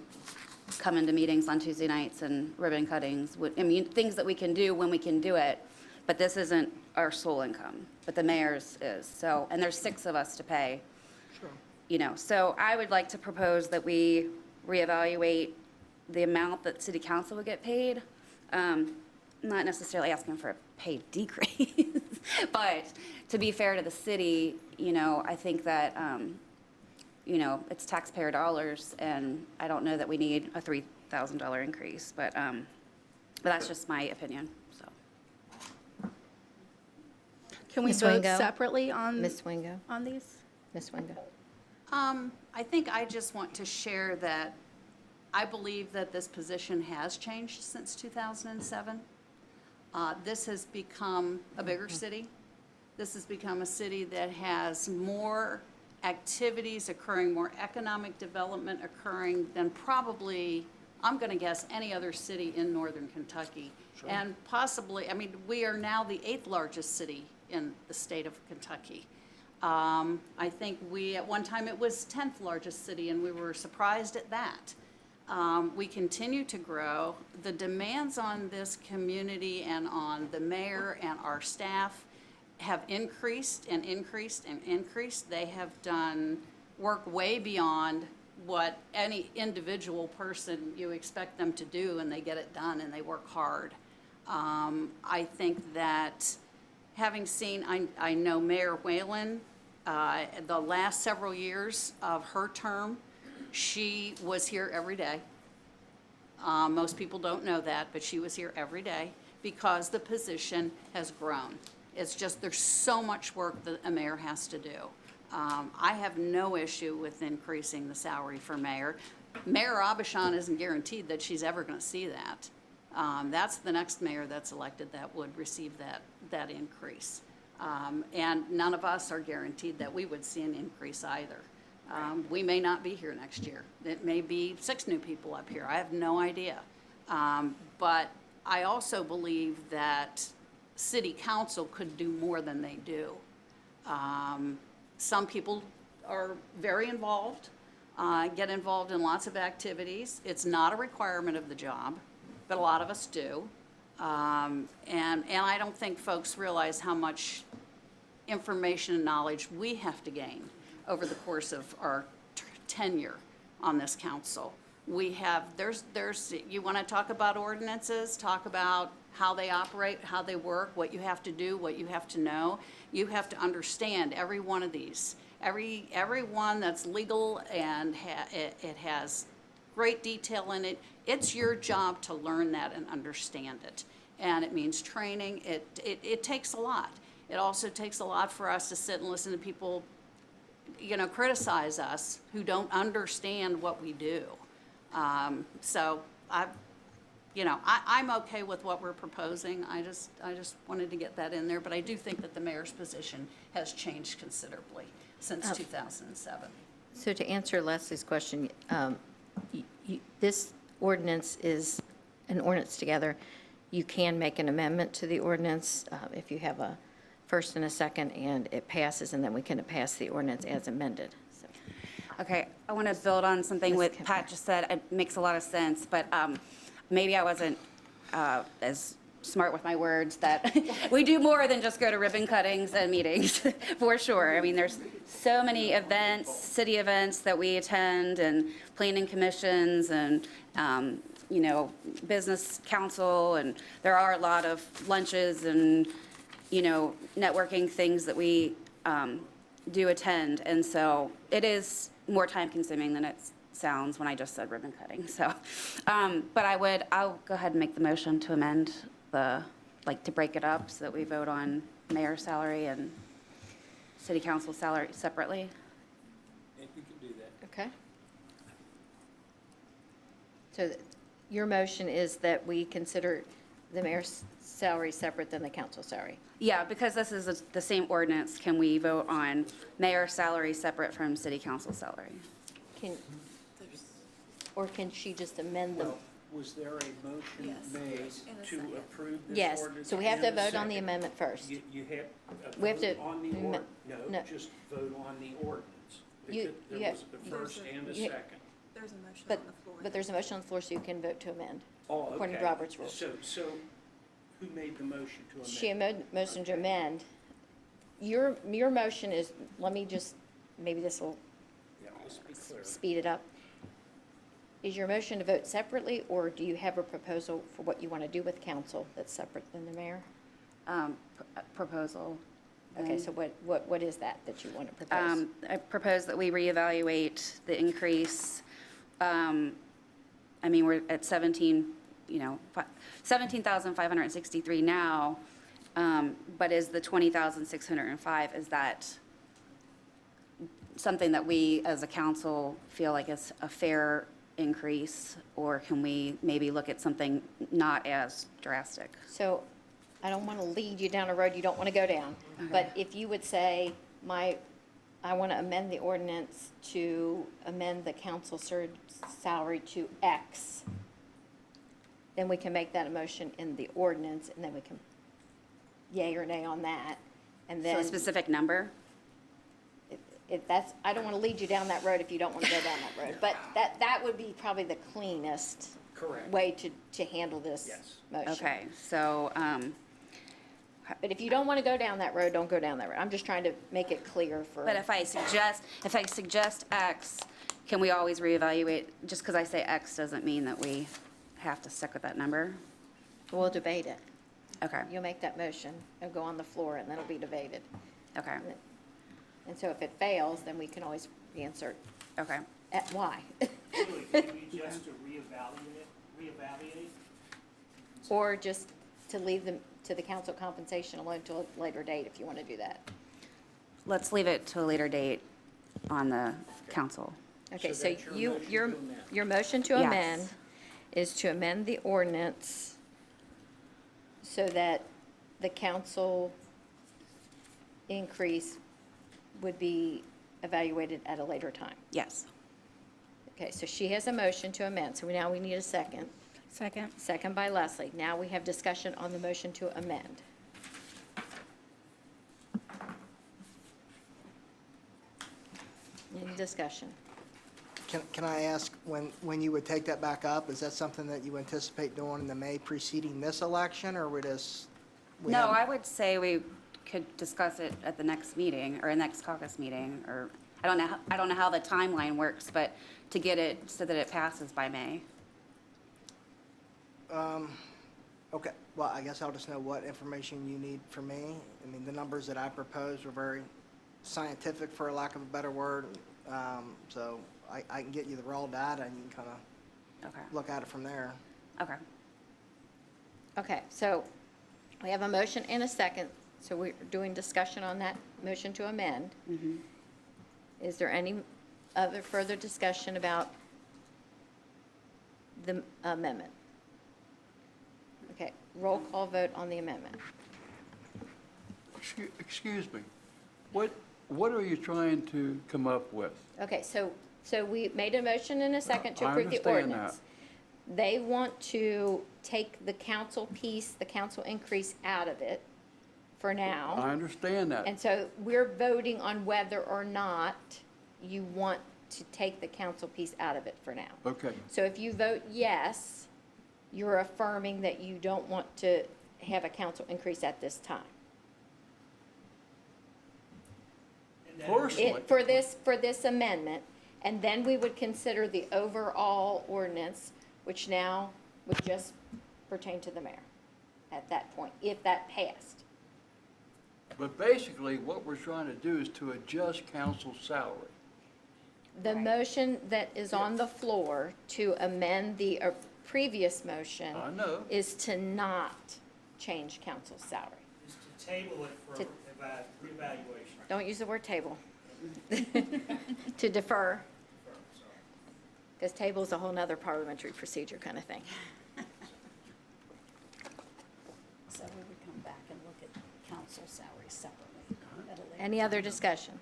coming to meetings on Tuesday nights and ribbon cuttings. I mean, things that we can do when we can do it, but this isn't our sole income, but the mayor's is. So, and there's 6 of us to pay. Sure. So I would like to propose that we reevaluate the amount that city council would get paid. Not necessarily asking for a pay decrease, but to be fair to the city, I think that, it's taxpayer dollars, and I don't know that we need a $3,000 increase, but that's just my opinion, so. Can we Ms. vote Wingo? separately Ms. Wingo? on these? Ms. Wingo? I think I just want to share that I believe that this position has changed since 2007. This has become a bigger city. This has become a city that has more activities occurring, more economic development occurring than probably, I'm going to guess, any other city in northern Kentucky. And possibly, I mean, we are now the 8th largest city in the state of Kentucky. I think at one time it was 10th largest city, and we were surprised at that. We continue to grow. The demands on this community and on the mayor and our staff have increased and increased and increased. They have done work way beyond what any individual person you expect them to do, and they get it done, and they work hard. I think that having seen, I know Mayor Whalen, the last several years of her term, she was here every day. Most people don't know that, but she was here every day because the position has grown. It's just there's so much work that a mayor has to do. I have no issue with increasing the salary for mayor. Mayor Abishan isn't guaranteed that she's ever going to see that. That's the next mayor that's elected that would receive that increase. And none of us are guaranteed that we would see an increase either. We may not be here next year. It may be 6 new people up here. I have no idea. But I also believe that city council could do more than they do. Some people are very involved, get involved in lots of activities. It's not a requirement of the job, but a lot of us do. And I don't think folks realize how much information and knowledge we have to gain over the course of our tenure on this council. We have, you want to talk about ordinances, talk about how they operate, how they work, what you have to do, what you have to know. You have to understand every one of these. Every one that's legal and it has great detail in it. It's your job to learn that and understand it. And it means training. It takes a lot. It also takes a lot for us to sit and listen to people, criticize us who don't understand what we do. So I'm okay with what we're proposing. I just wanted to get that in there, but I do think that the mayor's position has changed considerably since 2007. So to answer Leslie's question, this ordinance is an ordinance together. You can make an amendment to the ordinance if you have a first and a second, and it passes, and then we can pass the ordinance as amended. So, Okay, I want to build on something Ms. what Kemper. Pat just said. It makes a lot of sense, but maybe I wasn't as smart with my words, that we do more than just go to ribbon cuttings and meetings, for sure. I mean, there's so many events, city events that we attend, and planning commissions, and, you know, business council, and there are a lot of lunches and, you know, networking things that we do attend. And so it is more time consuming than it sounds when I just said ribbon cutting. So, but I'll go ahead and make the motion to amend to break it up so that we vote on mayor's salary and city council salary separately. And you can do that. okay. So your motion is that we consider the mayor's salary separate than the council salary? Yeah, because this is the same ordinance, can we vote on mayor's salary separate from city council salary? Or can she just amend the? Well, was there a motion made to approve this Yes, ordinance? so we have to and a vote on the second? amendment first. You have a We have vote to on the am- no, no. just vote on the ordinance. You- There you have- was a first and a you- second. There's a motion But, on the floor. but there's a motion on the floor, so you can vote to amend, Oh, according to okay. Robert's rules. So who made the motion to amend? She motion to amend. Your motion is, let me just, maybe this will Yeah, let's be clear. speed it up. Is your motion to vote separately, or do you have a proposal for what you want to do with council that's separate than the mayor? Proposal. Okay, so what is that you want to propose? I propose that we reevaluate the increase. I mean, we're at 17,563 now, but is the 20,605, is that something that we as a council feel like is a fair increase? Or can we maybe look at something not as drastic? So I don't want to lead you down a road you don't want to go down. But if you would say, I want to amend the ordinance to amend the council salary to X, then we can make that a motion in the ordinance, and then we can yay or nay on that. And So then a specific number? if that's, I don't want to lead you down that road if you don't want to go down that road. But that would be probably the cleanest Correct. way to handle this Yes. motion. Okay, so, But if you don't want to go down that road, don't go down that road. I'm just trying to make it clear for. but if I suggest X, can we always reevaluate? Just because I say X doesn't mean that we have to stick with that number? We'll debate it. Okay, You'll make that motion, it'll go on the floor, and then it'll be debated. okay, And so if it fails, then we can always reinsert okay. at why. Really, can we just to reevaluate? Or just to leave them to the council compensation alone until a later date, if you want to do that. Let's leave it to a later date on the council. Okay, So so that's your motion to amend. your motion to Yes. amend is to amend the ordinance so that the council increase would be evaluated at a later time. Yes. Okay, so she has a motion to amend, so now we need a second. Second. Second by Leslie. Now we have discussion on the motion to amend. Any discussion? Can I ask, when you would take that back up, is that something that you anticipate doing in the May preceding this election, or would this? No, I would say we could discuss it at the next meeting, or next caucus meeting, or, I don't know how the timeline works, but to get it so that it passes by May. Okay, well, I guess I'll just know what information you need from me. I mean, the numbers that I proposed were very scientific, for lack of a better word. So I can get you the raw data, and you can kind of Okay, look at it from there. okay. Okay, so we have a motion and a second, so we're doing discussion on that motion to amend. Is there any other further discussion about the amendment? Okay, roll call vote on the amendment. Excuse me, what are you trying to come up with? Okay, so So we made a motion and a second to I approve the understand ordinance. They want to take the council piece, the council increase out of it for now. I understand that. And so we're voting on whether or not you want to take the council piece out of it for now. Okay, So if you vote yes, you're affirming that you don't want to have a council increase at this time. personally, For this amendment, and then we would consider the overall ordinance, which now would just pertain to the mayor at that point, if that passed. but basically, what we're trying to do is to adjust council's salary. The motion that is on the floor to amend the previous motion I know. is to not change council's salary. Is to table it for To- reevaluation. Don't use the word table. To defer, because table is a whole nother parliamentary procedure kind of thing. So we would come back and look at council salaries separately at a later Any other discussion?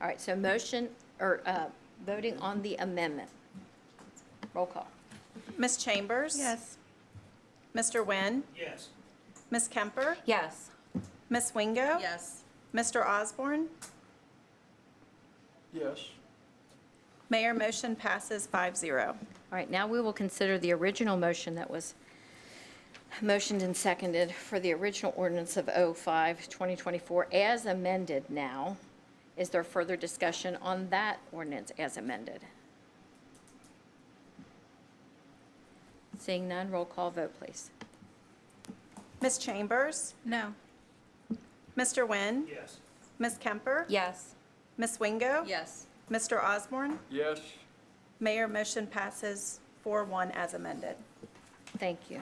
All right, so motion, or voting on the amendment. Roll call. Ms. Chambers? Yes. Mr. Nguyen? Yes. Ms. Kemper? Yes. Ms. Wingo? Yes. Mr. Osborne? Yes. Mayor, motion passes 5-0. All right, now we will consider the original motion that was motioned and seconded for the original ordinance of 05-2024 as amended now. Is there further discussion on that ordinance as amended? Seeing none, roll call vote, please. Ms. Chambers? No. Mr. Nguyen? Yes. Ms. Kemper? Yes. Ms. Wingo? Yes. Mr. Osborne? Yes. Mayor, motion passes 4-1 as amended. Thank you.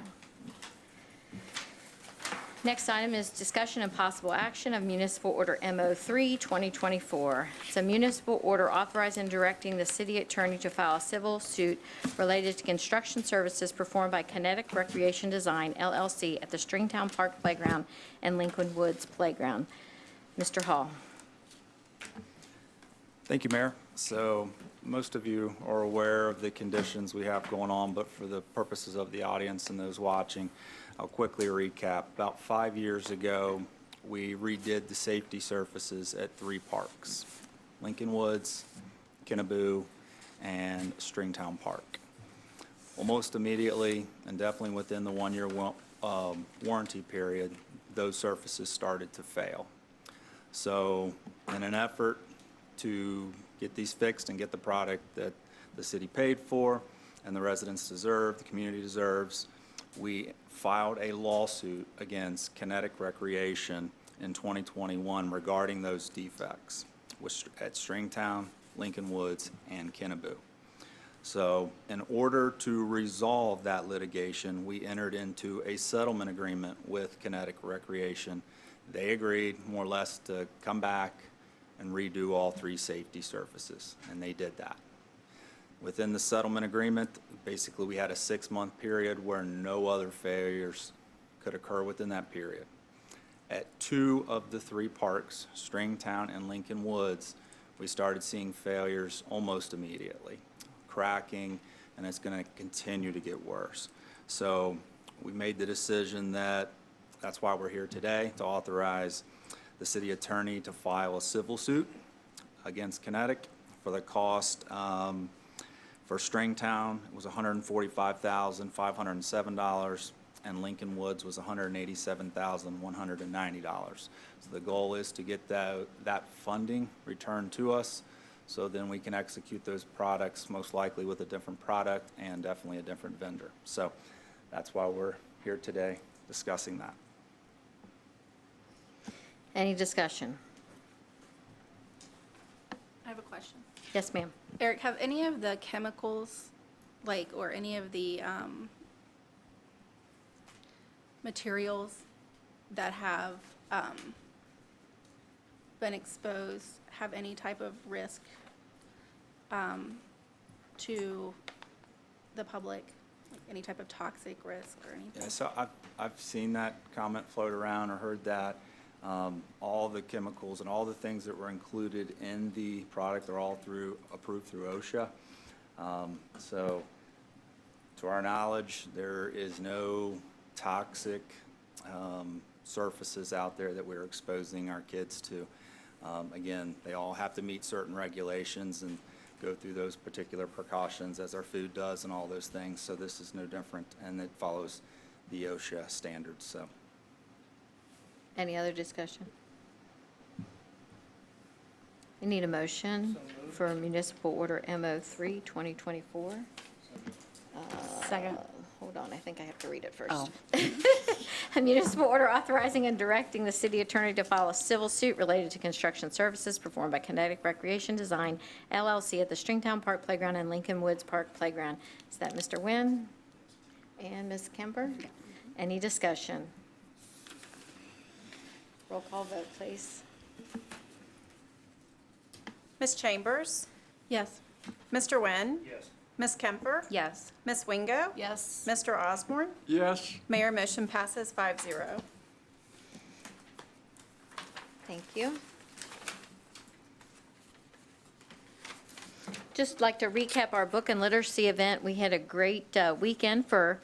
Next item is discussion and possible action of municipal order MO3 2024. It's a municipal order authorizing and directing the city attorney to file a civil suit related to construction services performed by Kinetic Recreation Design LLC at the Stringtown Park Playground and Lincoln Woods Playground. Mr. Hall. Thank you, Mayor. So most of you are aware of the conditions we have going on, but for the purposes of the audience and those watching, I'll quickly recap. About 5 years ago, we redid the safety surfaces at 3 parks: Lincoln Woods, Kenneboo, and Stringtown Park. Almost immediately, and definitely within the 1-year warranty period, those surfaces started to fail. So in an effort to get these fixed and get the product that the city paid for and the residents deserve, the community deserves, we filed a lawsuit against Kinetic Recreation in 2021 regarding those defects at Stringtown, Lincoln Woods, and Kenneboo. So in order to resolve that litigation, we entered into a settlement agreement with Kinetic Recreation. They agreed more or less to come back and redo all 3 safety surfaces, and they did that. Within the settlement agreement, basically we had a 6-month period where no other failures could occur within that period. At 2 of the 3 parks, Stringtown and Lincoln Woods, we started seeing failures almost immediately, cracking, and it's going to continue to get worse. So we made the decision that's why we're here today, to authorize the city attorney to file a civil suit against Kinetic for the cost. For Stringtown, it was $145,507, and Lincoln Woods was $187,190. So the goal is to get that funding returned to us, so then we can execute those products, most likely with a different product and definitely a different vendor. So that's why we're here today discussing that. Any discussion? I have a question. Yes, ma'am. Eric, have any of the chemicals, or any of the materials that have been exposed have any type of risk to the public? Like any type of toxic risk or anything? Yeah, so I've seen that comment float around or heard that. All the chemicals and all the things that were included in the product are all approved through OSHA. So to our knowledge, there is no toxic surfaces out there that we're exposing our kids to. Again, they all have to meet certain regulations and go through those particular precautions as our food does and all those things. So this is no different, and it follows the OSHA standards. So. Any other discussion? We need a motion for Municipal Order MO3, 2024. Second. Hold on, I think I have to read it first. Oh. A municipal order authorizing and directing the city attorney to file a civil suit related to construction services performed by Kinetic Recreation Design LLC at the Stringtown Park Playground and Lincoln Woods Park Playground. Is that Mr. Nguyen and Ms. Kemper? Any discussion? Roll call vote, please. Ms. Chambers? Yes. Mr. Nguyen? Yes. Ms. Kemper? Yes. Ms. Wingo? Yes. Mr. Osborne? Yes. Mayor, motion passes 5-0. Thank you. Just like to recap our book and literacy event. We had a great weekend for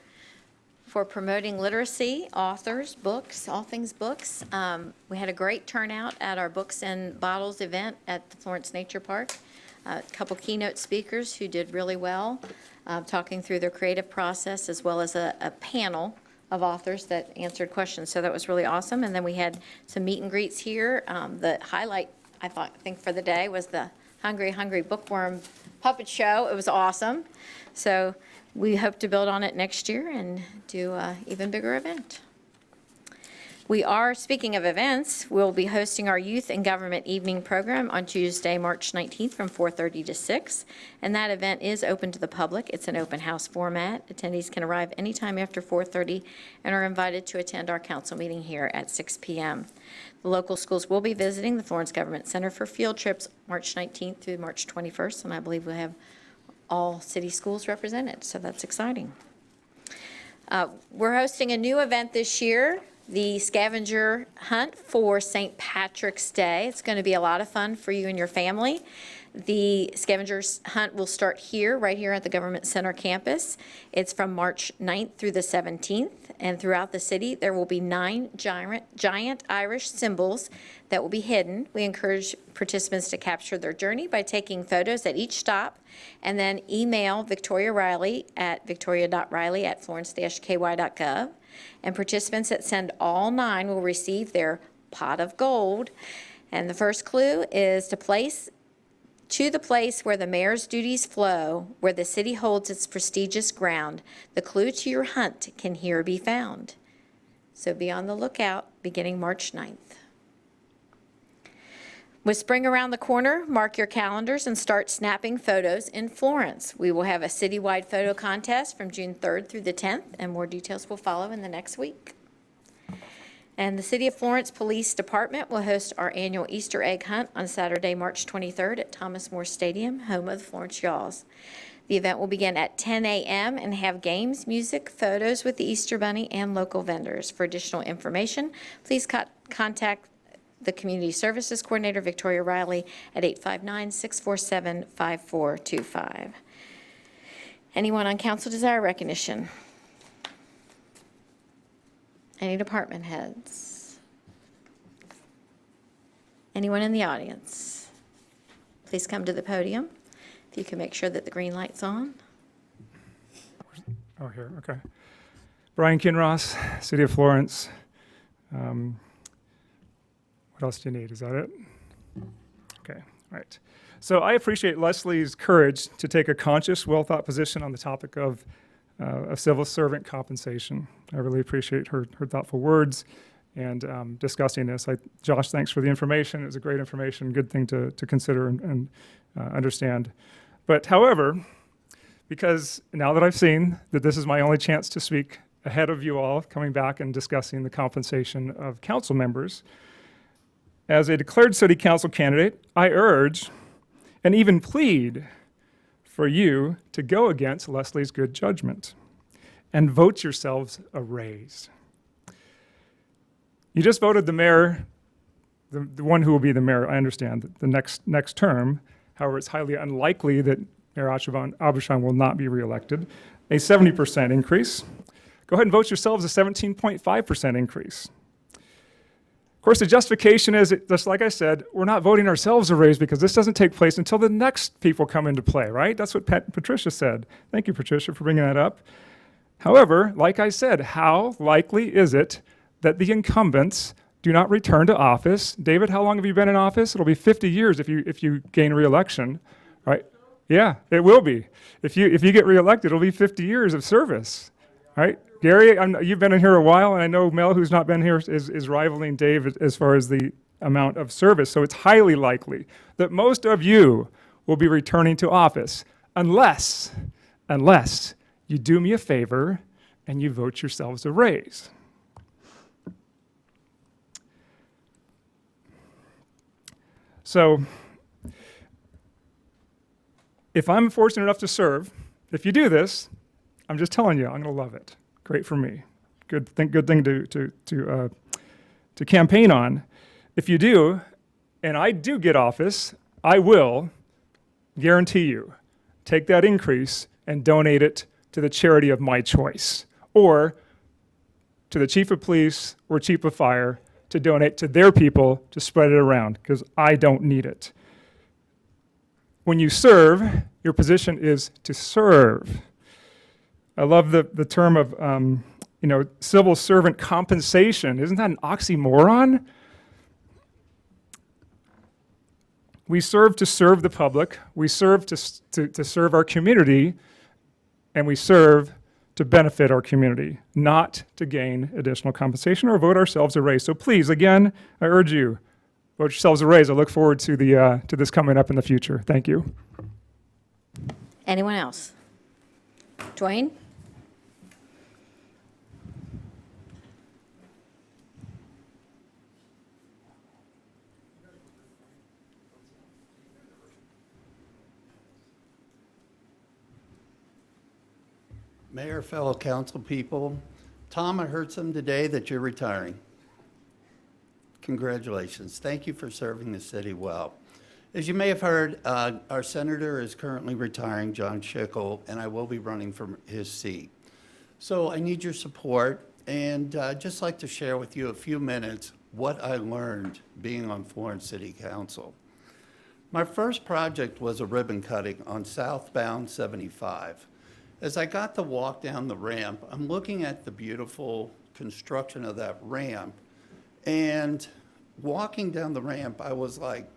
promoting literacy, authors, books, all things books. We had a great turnout at our Books and Bottles event at the Florence Nature Park. A couple keynote speakers who did really well, talking through their creative process, as well as a panel of authors that answered questions. So that was really awesome. And then we had some meet and greets here. The highlight, I think, for the day was the Hungry Hungry Bookworm puppet show. It was awesome. So we hope to build on it next year and do an even bigger event. We are, speaking of events, we'll be hosting our Youth and Government Evening Program on Tuesday, March 19th from 4:30 to 6. And that event is open to the public. It's an open house format. Attendees can arrive anytime after 4:30 and are invited to attend our council meeting here at 6 p.m. The local schools will be visiting the Florence Government Center for field trips March 19th through March 21st, and I believe we'll have all city schools represented, so that's exciting. We're hosting a new event this year, the scavenger hunt for St. Patrick's Day. It's going to be a lot of fun for you and your family. The scavengers hunt will start here, right here at the Government Center campus. It's from March 9th through the 17th, and throughout the city, there will be 9 giant Irish symbols that will be hidden. We encourage participants to capture their journey by taking photos at each stop, and then email Victoria Riley at victoria.riley@florence-ky.gov. And participants that send all 9 will receive their pot of gold. And the first clue is to the place where the mayor's duties flow, where the city holds its prestigious ground. The clue to your hunt can here be found. So be on the lookout beginning March 9th. With spring around the corner, mark your calendars and start snapping photos in Florence. We will have a citywide photo contest from June 3rd through the 10th, and more details will follow in the next week. And the City of Florence Police Department will host our annual Easter egg hunt on Saturday, March 23rd at Thomas More Stadium, home of the Florence Yaws. The event will begin at 10 a.m. and have games, music, photos with the Easter Bunny, and local vendors. For additional information, please contact the Community Services Coordinator, Victoria Riley, at 859-647-5425. Anyone on council desire recognition? Any department heads? Anyone in the audience? Please come to the podium. If you can make sure that the green light's on. Oh, here, okay. Brian Kinross, City of Florence. What else do you need? Is that it? Okay, all right. So I appreciate Leslie's courage to take a conscious, well-thought position on the topic of civil servant compensation. I really appreciate her thoughtful words and discussing this. Josh, thanks for the information. It was a great information, good thing to consider and understand. But however, because now that I've seen that this is my only chance to speak ahead of you all coming back and discussing the compensation of council members, as a declared city council candidate, I urge and even plead for you to go against Leslie's good judgment and vote yourselves a raise. You just voted the mayor the one who will be the mayor, I understand, the next term. However, it's highly unlikely that Mayor Abushan will not be reelected. A 70% increase. Go ahead and vote yourselves a 17.5% increase. Of course, the justification is, just like I said, we're not voting ourselves a raise because this doesn't take place until the next people come into play, right? That's what Patricia said. Thank you, Patricia, for bringing that up. However, like I said, how likely is it that the incumbents do not return to office? David, how long have you been in office? It'll be 50 years if you gain re-election, right? Yeah, it will be. If you get re-elected, it'll be 50 years of service, right? Gary, you've been in here a while, and I know Mel, who's not been here, is rivaling Dave as far as the amount of service. So it's highly likely that most of you will be returning to office unless you do me a favor and you vote yourselves a raise. So if I'm fortunate enough to serve, if you do this, I'm just telling you, I'm going to love it. Great for me. Good thing to campaign on. If you do, and I do get office, I will guarantee you take that increase and donate it to the charity of my choice, or to the chief of police or chief of fire to donate to their people to spread it around, because I don't need it. When you serve, your position is to serve. I love the term of civil servant compensation. Isn't that an oxymoron? We serve to serve the public. We serve to serve our community, and we serve to benefit our community, not to gain additional compensation or vote ourselves a raise. So please, again, I urge you, vote yourselves a raise. I look forward to this coming up in the future. Thank you. Anyone else? Dwayne? Mayor, fellow council people, Tom, I heard some today that you're retiring. Congratulations. Thank you for serving the city well. As you may have heard, our senator is currently retiring, John Schickel, and I will be running for his seat. So I need your support, and I'd just like to share with you a few minutes what I learned being on Florence City Council. My first project was a ribbon cutting on southbound 75. As I got to walk down the ramp, I'm looking at the beautiful construction of that ramp, and walking down the ramp, I was like,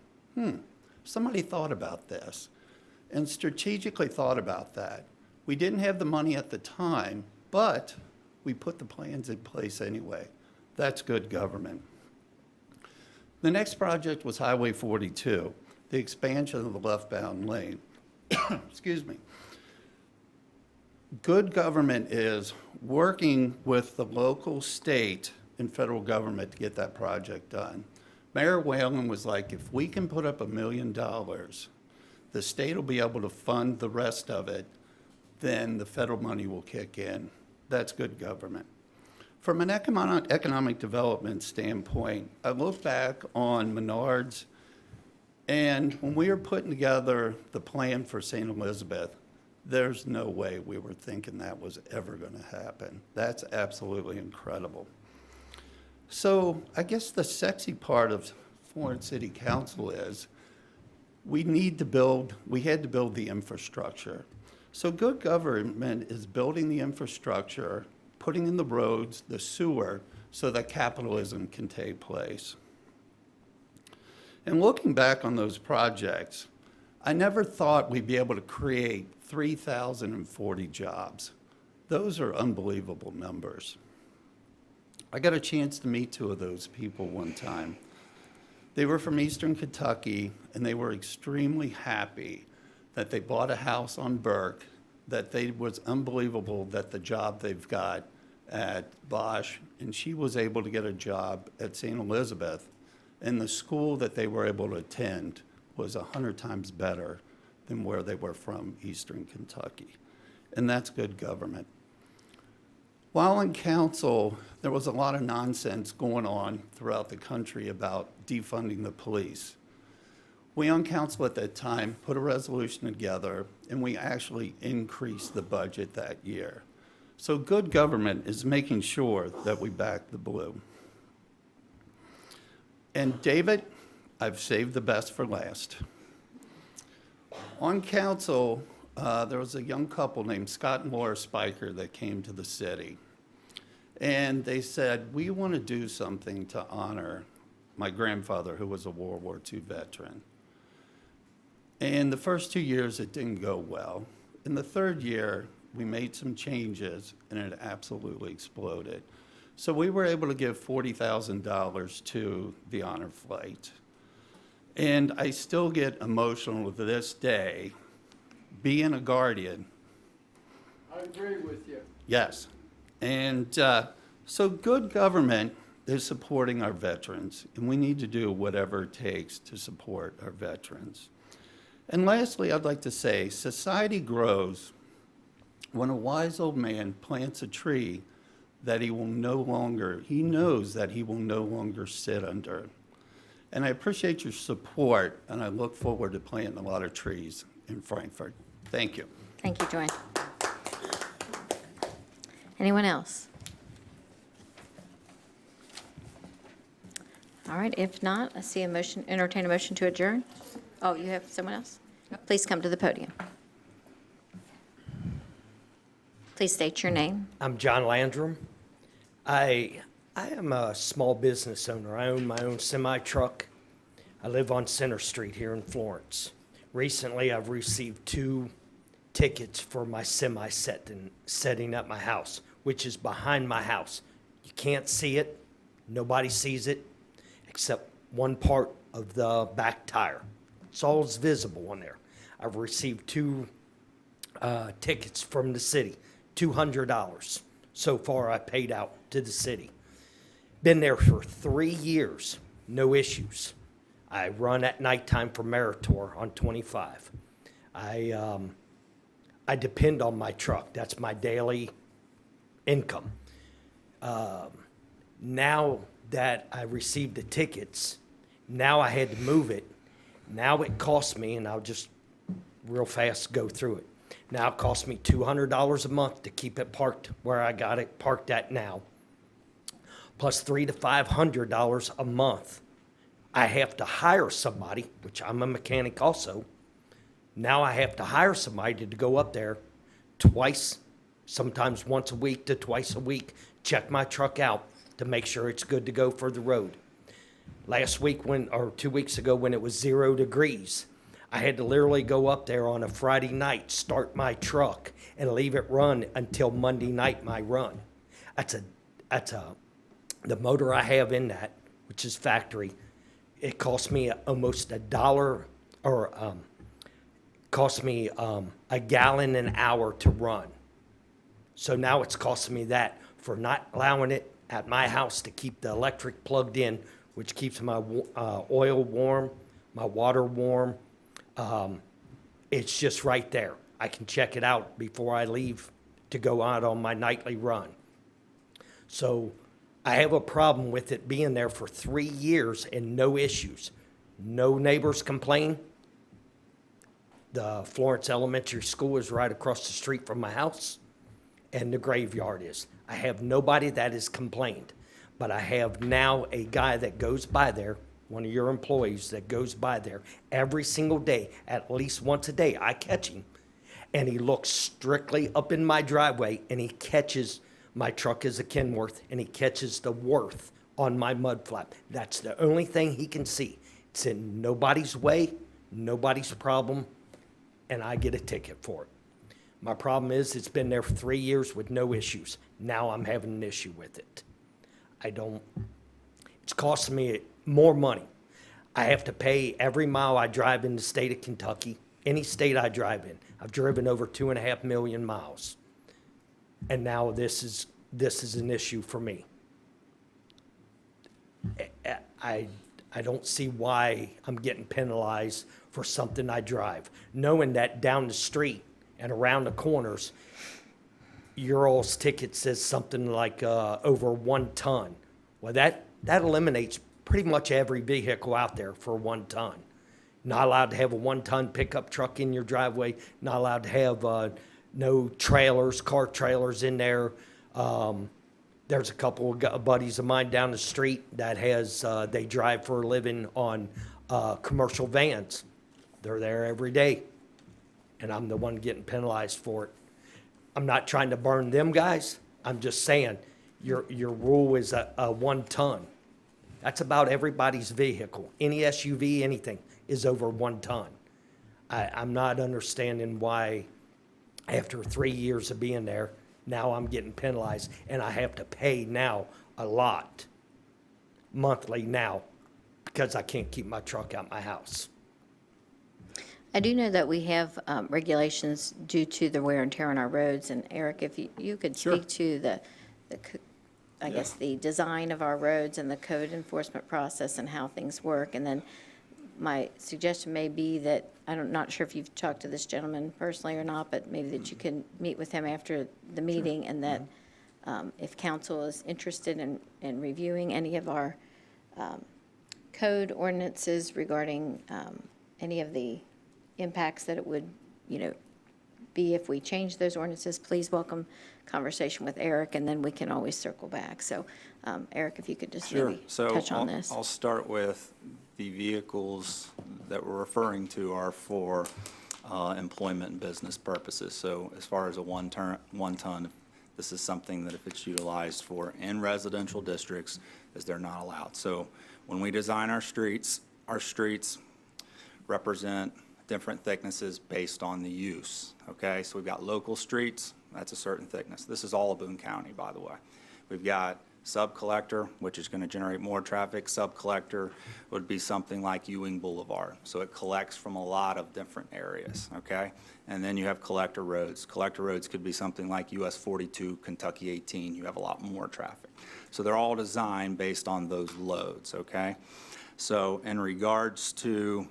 somebody thought about this and strategically thought about that. We didn't have the money at the time, but we put the plans in place anyway. That's good government. The next project was Highway 42, the expansion of the left-bound lane. Excuse me. Good government is working with the local, state, and federal government to get that project done. Mayor Whalen was like, if we can put up $1 million, the state will be able to fund the rest of it, then the federal money will kick in. That's good government. From an economic development standpoint, I look back on Menards, and when we were putting together the plan for St. Elizabeth, there's no way we were thinking that was ever going to happen. That's absolutely incredible. So I guess the sexy part of Florence City Council is we had to build the infrastructure. So good government is building the infrastructure, putting in the roads, the sewer, so that capitalism can take place. And looking back on those projects, I never thought we'd be able to create 3,040 jobs. Those are unbelievable numbers. I got a chance to meet two of those people one time. They were from Eastern Kentucky, and they were extremely happy that they bought a house on Burke, that it was unbelievable that the job they've got at Bosch, and she was able to get a job at St. Elizabeth, and the school that they were able to attend was 100 times better than where they were from, Eastern Kentucky. And that's good government. While on council, there was a lot of nonsense going on throughout the country about defunding the police. We on council at that time put a resolution together, and we actually increased the budget that year. So good government is making sure that we back the blue. And David, I've saved the best for last. On council, there was a young couple named Scott and Laura Spiker that came to the city. And they said, we want to do something to honor my grandfather, who was a World War II veteran. And the first 2 years, it didn't go well. In the third year, we made some changes, and it absolutely exploded. So we were able to give $40,000 to the honor flight. And I still get emotional to this day, being a guardian. I agree with you. Yes. And so good government is supporting our veterans, and we need to do whatever it takes to support our veterans. And lastly, I'd like to say, society grows when a wise old man plants a tree that he knows that he will no longer sit under. And I appreciate your support, and I look forward to planting a lot of trees in Frankfurt. Thank you. Thank you, Joy. Anyone else? All right, if not, I see a motion, entertain a motion to adjourn. Oh, you have someone else? Please come to the podium. Please state your name. I'm John Landrum. I am a small business owner. I own my own semi-truck. I live on Center Street here in Florence. Recently, I've received 2 tickets for my semi setting up my house, which is behind my house. You can't see it. Nobody sees it except one part of the back tire. It's all visible on there. I've received 2 tickets from the city, $200. So far, I paid out to the city. Been there for 3 years, no issues. I run at nighttime for Meritor on 25. I depend on my truck. That's my daily income. Now that I received the tickets, now I had to move it. Now it costs me, and I'll just real fast go through it. Now it costs me $200 a month to keep it parked where I got it parked at now, plus $300 to $500 a month. I have to hire somebody, which I'm a mechanic also. Now I have to hire somebody to go up there twice, sometimes once a week to twice a week, check my truck out to make sure it's good to go for the road. Last week or 2 weeks ago when it was 0 degrees, I had to literally go up there on a Friday night, start my truck, and leave it run until Monday night my run. The motor I have in that, which is factory, it cost me almost $1 or cost me a gallon an hour to run. So now it's costing me that for not allowing it at my house to keep the electric plugged in, which keeps my oil warm, my water warm. It's just right there. I can check it out before I leave to go out on my nightly run. So I have a problem with it being there for 3 years and no issues. No neighbors complain. The Florence Elementary School is right across the street from my house, and the graveyard is. I have nobody that has complained, but I have now a guy that goes by there, one of your employees that goes by there every single day, at least once a day. I catch him, and he looks strictly up in my driveway, and he catches, my truck is a Kenworth, and he catches the Worth on my mud flap. That's the only thing he can see. It's in nobody's way, nobody's problem, and I get a ticket for it. My problem is it's been there for 3 years with no issues. Now I'm having an issue with it. It's costing me more money. I have to pay every mile I drive in the state of Kentucky, any state I drive in. I've driven over 2.5 million miles. And now this is an issue for me. I don't see why I'm getting penalized for something I drive, knowing that down the street and around the corners, your all's ticket says something like over 1 ton. Well, that eliminates pretty much every vehicle out there for 1 ton. Not allowed to have a 1-ton pickup truck in your driveway. Not allowed to have no trailers, car trailers in there. There's a couple of buddies of mine down the street that they drive for a living on commercial vans. They're there every day, and I'm the one getting penalized for it. I'm not trying to burn them guys. I'm just saying your rule is a 1 ton. That's about everybody's vehicle. Any SUV, anything is over 1 ton. I'm not understanding why after 3 years of being there, now I'm getting penalized and I have to pay now a lot monthly now because I can't keep my truck out my house. I do know that we have regulations due to the wear and tear on our roads, and Eric, if you could speak to I guess, the design of our roads and the code enforcement process and how things work. And then my suggestion may be that, I'm not sure if you've talked to this gentleman personally or not, but maybe that you can meet with him after the meeting, and that if council is interested in reviewing any of our code ordinances regarding any of the impacts that it would, be if we change those ordinances, please welcome conversation with Eric, and then we can always circle back. So, Eric, if you could just maybe touch on this. I'll start with the vehicles that we're referring to are for employment and business purposes. So as far as a 1 ton, this is something that if it's utilized for in residential districts, is they're not allowed. So when we design our streets represent different thicknesses based on the use, okay? So we've got local streets, that's a certain thickness. This is all of Boone County, by the way. We've got sub-collector, which is going to generate more traffic. Sub-collector would be something like Ewing Boulevard. So it collects from a lot of different areas, okay? And then you have collector roads. Collector roads could be something like US 42, Kentucky 18. You have a lot more traffic. So they're all designed based on those loads, okay? So in regards to,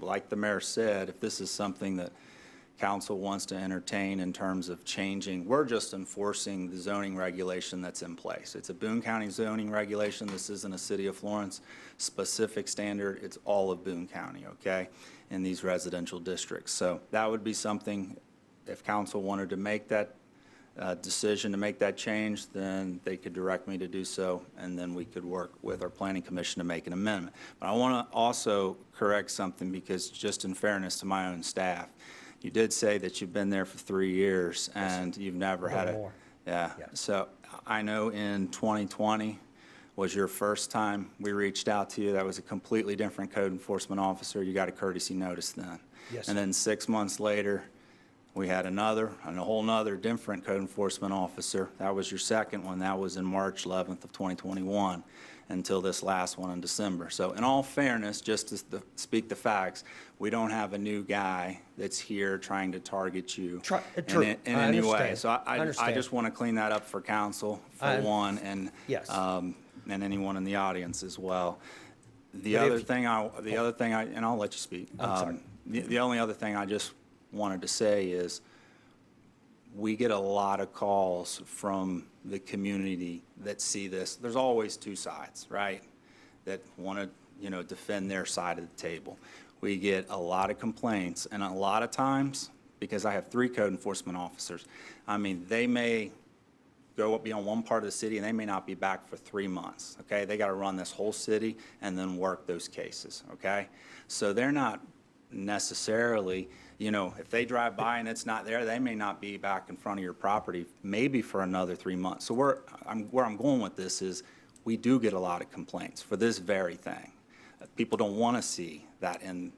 like the mayor said, if this is something that council wants to entertain in terms of changing, we're just enforcing the zoning regulation that's in place. It's a Boone County zoning regulation. This isn't a City of Florence specific standard. It's all of Boone County, okay, in these residential districts. So that would be something, if council wanted to make that decision to make that change, then they could direct me to do so, and then we could work with our planning commission to make an amendment. But I want to also correct something, because just in fairness to my own staff, you did say that you've been there for 3 years and you've never had more. Yeah. So I know in 2020 was your first time we reached out to you. That was a completely different code enforcement officer. You got a courtesy notice then. Yes. And then 6 months later, we had a whole nother different code enforcement officer. That was your second one. That was in March 11th of 2021 until this last one in December. So in all fairness, just to speak the facts, we don't have a new guy that's here trying to target you in any way. So I just want to clean that up for council, for one, and Yes. and anyone in the audience as well. The other thing, and I'll let you speak. I'm sorry. The only other thing I just wanted to say is we get a lot of calls from the community that see this. There's always two sides, right, that want to, defend their side of the table. We get a lot of complaints, and a lot of times, because I have 3 code enforcement officers, they may go up beyond one part of the city and they may not be back for 3 months, okay? They got to run this whole city and then work those cases, okay? So they're not necessarily, if they drive by and it's not there, they may not be back in front of your property maybe for another 3 months. So where I'm going with this is we do get a lot of complaints for this very thing. People don't want to see that in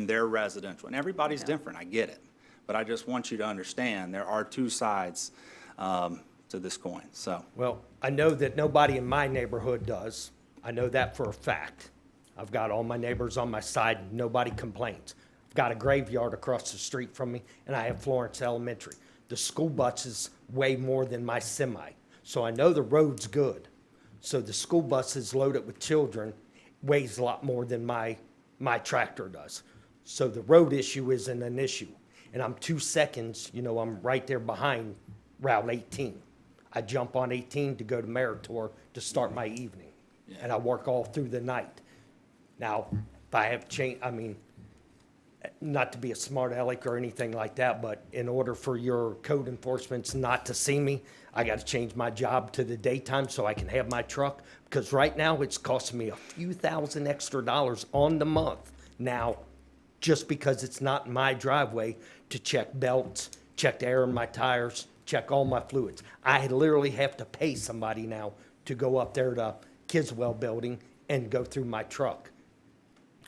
their residential, and everybody's different, I get it. But I just want you to understand there are 2 sides to this coin, so. Well, I know that nobody in my neighborhood does. I know that for a fact. I've got all my neighbors on my side, and nobody complains. I've got a graveyard across the street from me, and I have Florence Elementary. The school buses weigh more than my semi, so I know the road's good. So the school bus is loaded with children, weighs a lot more than my tractor does. So the road issue isn't an issue. And I'm 2 seconds, I'm right there behind Route 18. I jump on 18 to go to Meritor to start my evening, and I work all through the night. Now, if I have I mean, not to be a smart aleck or anything like that, but in order for your code enforcements not to see me, I got to change my job to the daytime so I can have my truck, because right now it's costing me a few thousand extra dollars on the month now, just because it's not in my driveway to check belts, check the air in my tires, check all my fluids. I literally have to pay somebody now to go up there to Kiswell Building and go through my truck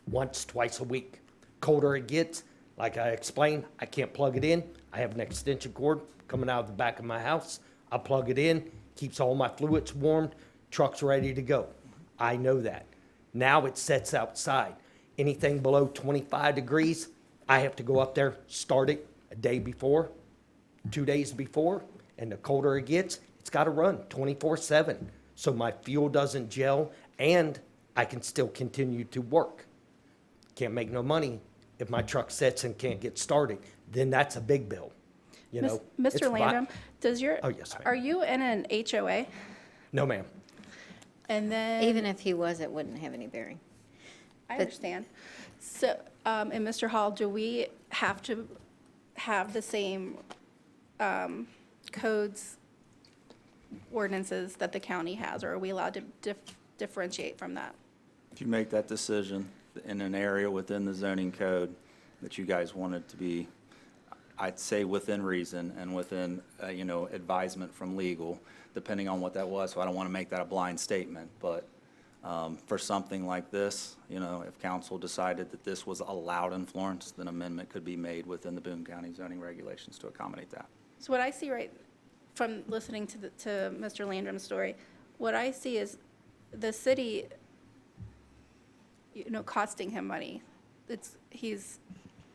once, twice a week. Colder it gets, like I explained, I can't plug it in. I have an extension cord coming out of the back of my house. I plug it in, keeps all my fluids warmed, truck's ready to go. I know that. Now it sets outside. Anything below 25 degrees, I have to go up there, start it a day before, 2 days before, and the colder it gets, it's got to run 24/7 so my fuel doesn't gel and I can still continue to work. Can't make no money if my truck sits and can't get started. Then that's a big bill. You know, it's Mr. Landrum, Oh, yes, ma'am. are you in an HOA? No, ma'am. And then. Even if he was, it wouldn't have any bearing. I understand. So, and Mr. Hall, do we have to have the same codes, ordinances that the county has, or are we allowed to differentiate from that? If you make that decision in an area within the zoning code that you guys wanted to be, I'd say within reason and within, advisement from legal, depending on what that was. So I don't want to make that a blind statement, but for something like this, if council decided that this was allowed in Florence, then amendment could be made within the Boone County zoning regulations to accommodate that. So what I see right from listening to Mr. Landrum's story, what I see is the city, costing him money. He's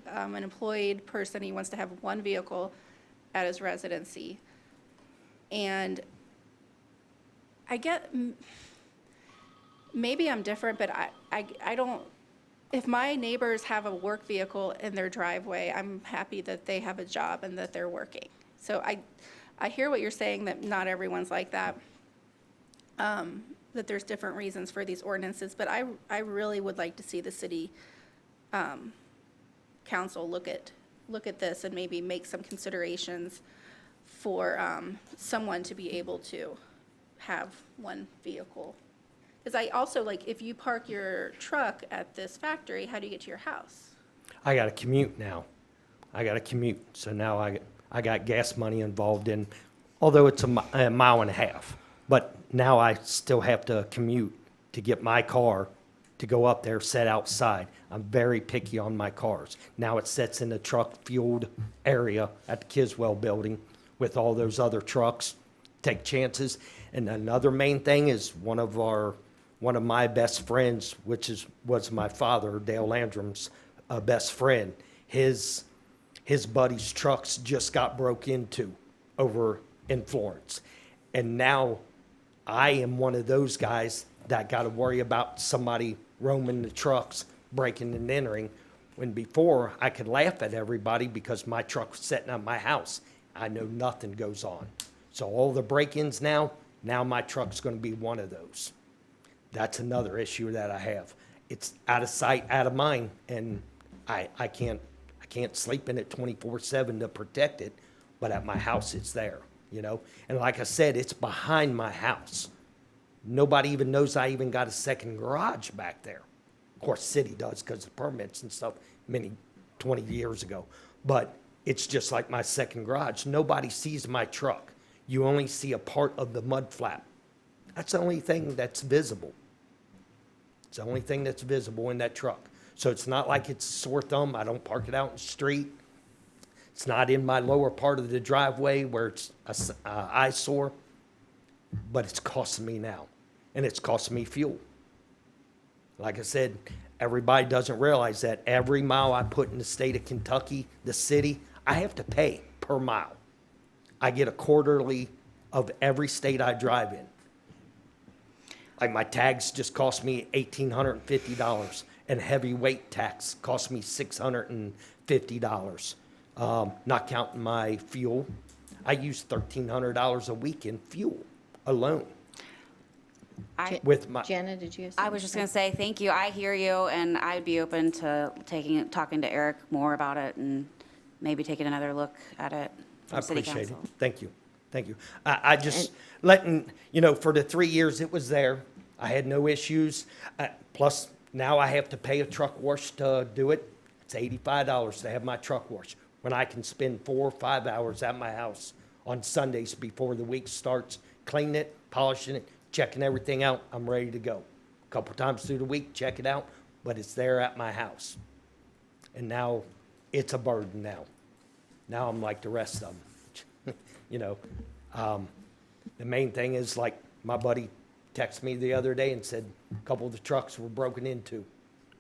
an employed person. He wants to have one vehicle at his residency. And I get, maybe I'm different, but I don't, if my neighbors have a work vehicle in their driveway, I'm happy that they have a job and that they're working. So I hear what you're saying, that not everyone's like that, that there's different reasons for these ordinances, but I really would like to see the city council look at this and maybe make some considerations for someone to be able to have one vehicle. Because I also, if you park your truck at this factory, how do you get to your house? I got to commute now. I got to commute. So now I got gas money involved in, although it's a mile and a half. But now I still have to commute to get my car to go up there, set outside. I'm very picky on my cars. Now it sits in the truck-fueled area at the Kiswell building with all those other trucks. Take chances. And another main thing is one of my best friends, which was my father, Dale Landrum's best friend. His buddy's trucks just got broke into over in Florence. And now I am one of those guys that got to worry about somebody roaming the trucks, breaking and entering, when before I could laugh at everybody because my truck was sitting at my house. I know nothing goes on. So all the break-ins now my truck's going to be one of those. That's another issue that I have. It's out of sight, out of mind, and I can't sleep in it 24/7 to protect it, but at my house it's there, And like I said, it's behind my house. Nobody even knows I even got a second garage back there. Of course, city does because of permits and stuff 20 years ago. But it's just like my second garage. Nobody sees my truck. You only see a part of the mud flap. That's the only thing that's visible. It's the only thing that's visible in that truck. So it's not like it's a sore thumb. I don't park it out in the street. It's not in my lower part of the driveway where it's an eyesore. But it's costing me now. And it's costing me fuel. Like I said, everybody doesn't realize that every mile I put in the state of Kentucky, the city, I have to pay per mile. I get a quarterly of every state I drive in. Like my tags just cost me $1,850, and heavyweight tax cost me $650. Not counting my fuel. I use $1,300 a week in fuel alone I, with my, Jenna, did you have I something? was just gonna say, thank you. I hear you, and I'd be open to talking to Eric more about it and maybe taking another look at it I from city appreciate it. council. Thank you. Thank you. I just letting, for the 3 years it was there, I had no issues. Plus, now I have to pay a truck wash to do it. It's $85 to have my truck washed, when I can spend 4 or 5 hours at my house on Sundays before the week starts, cleaning it, polishing it, checking everything out. I'm ready to go. A couple times through the week, check it out, but it's there at my house. And now it's a burden now. Now I'm like the rest of them. The main thing is, like, my buddy texted me the other day and said a couple of the trucks were broken into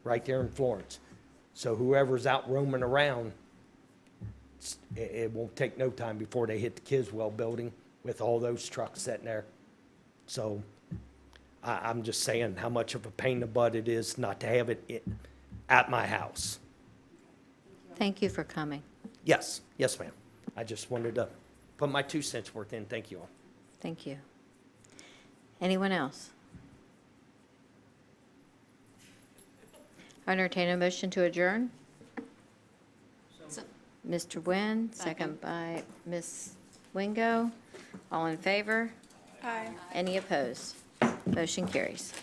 right there in Florence. So whoever's out roaming around, it won't take no time before they hit the Kiswell building with all those trucks sitting there. So I'm just saying how much of a pain in the butt it is not to have it at my house. Thank you for coming. Yes, yes, ma'am. I just wanted to put my 2 cents worth in. Thank you all. Thank you. Anyone else? I entertain a motion to adjourn. Mr. Nguyen, second by Ms. Wingo. All in favor? Aye. Any opposed? Motion carries.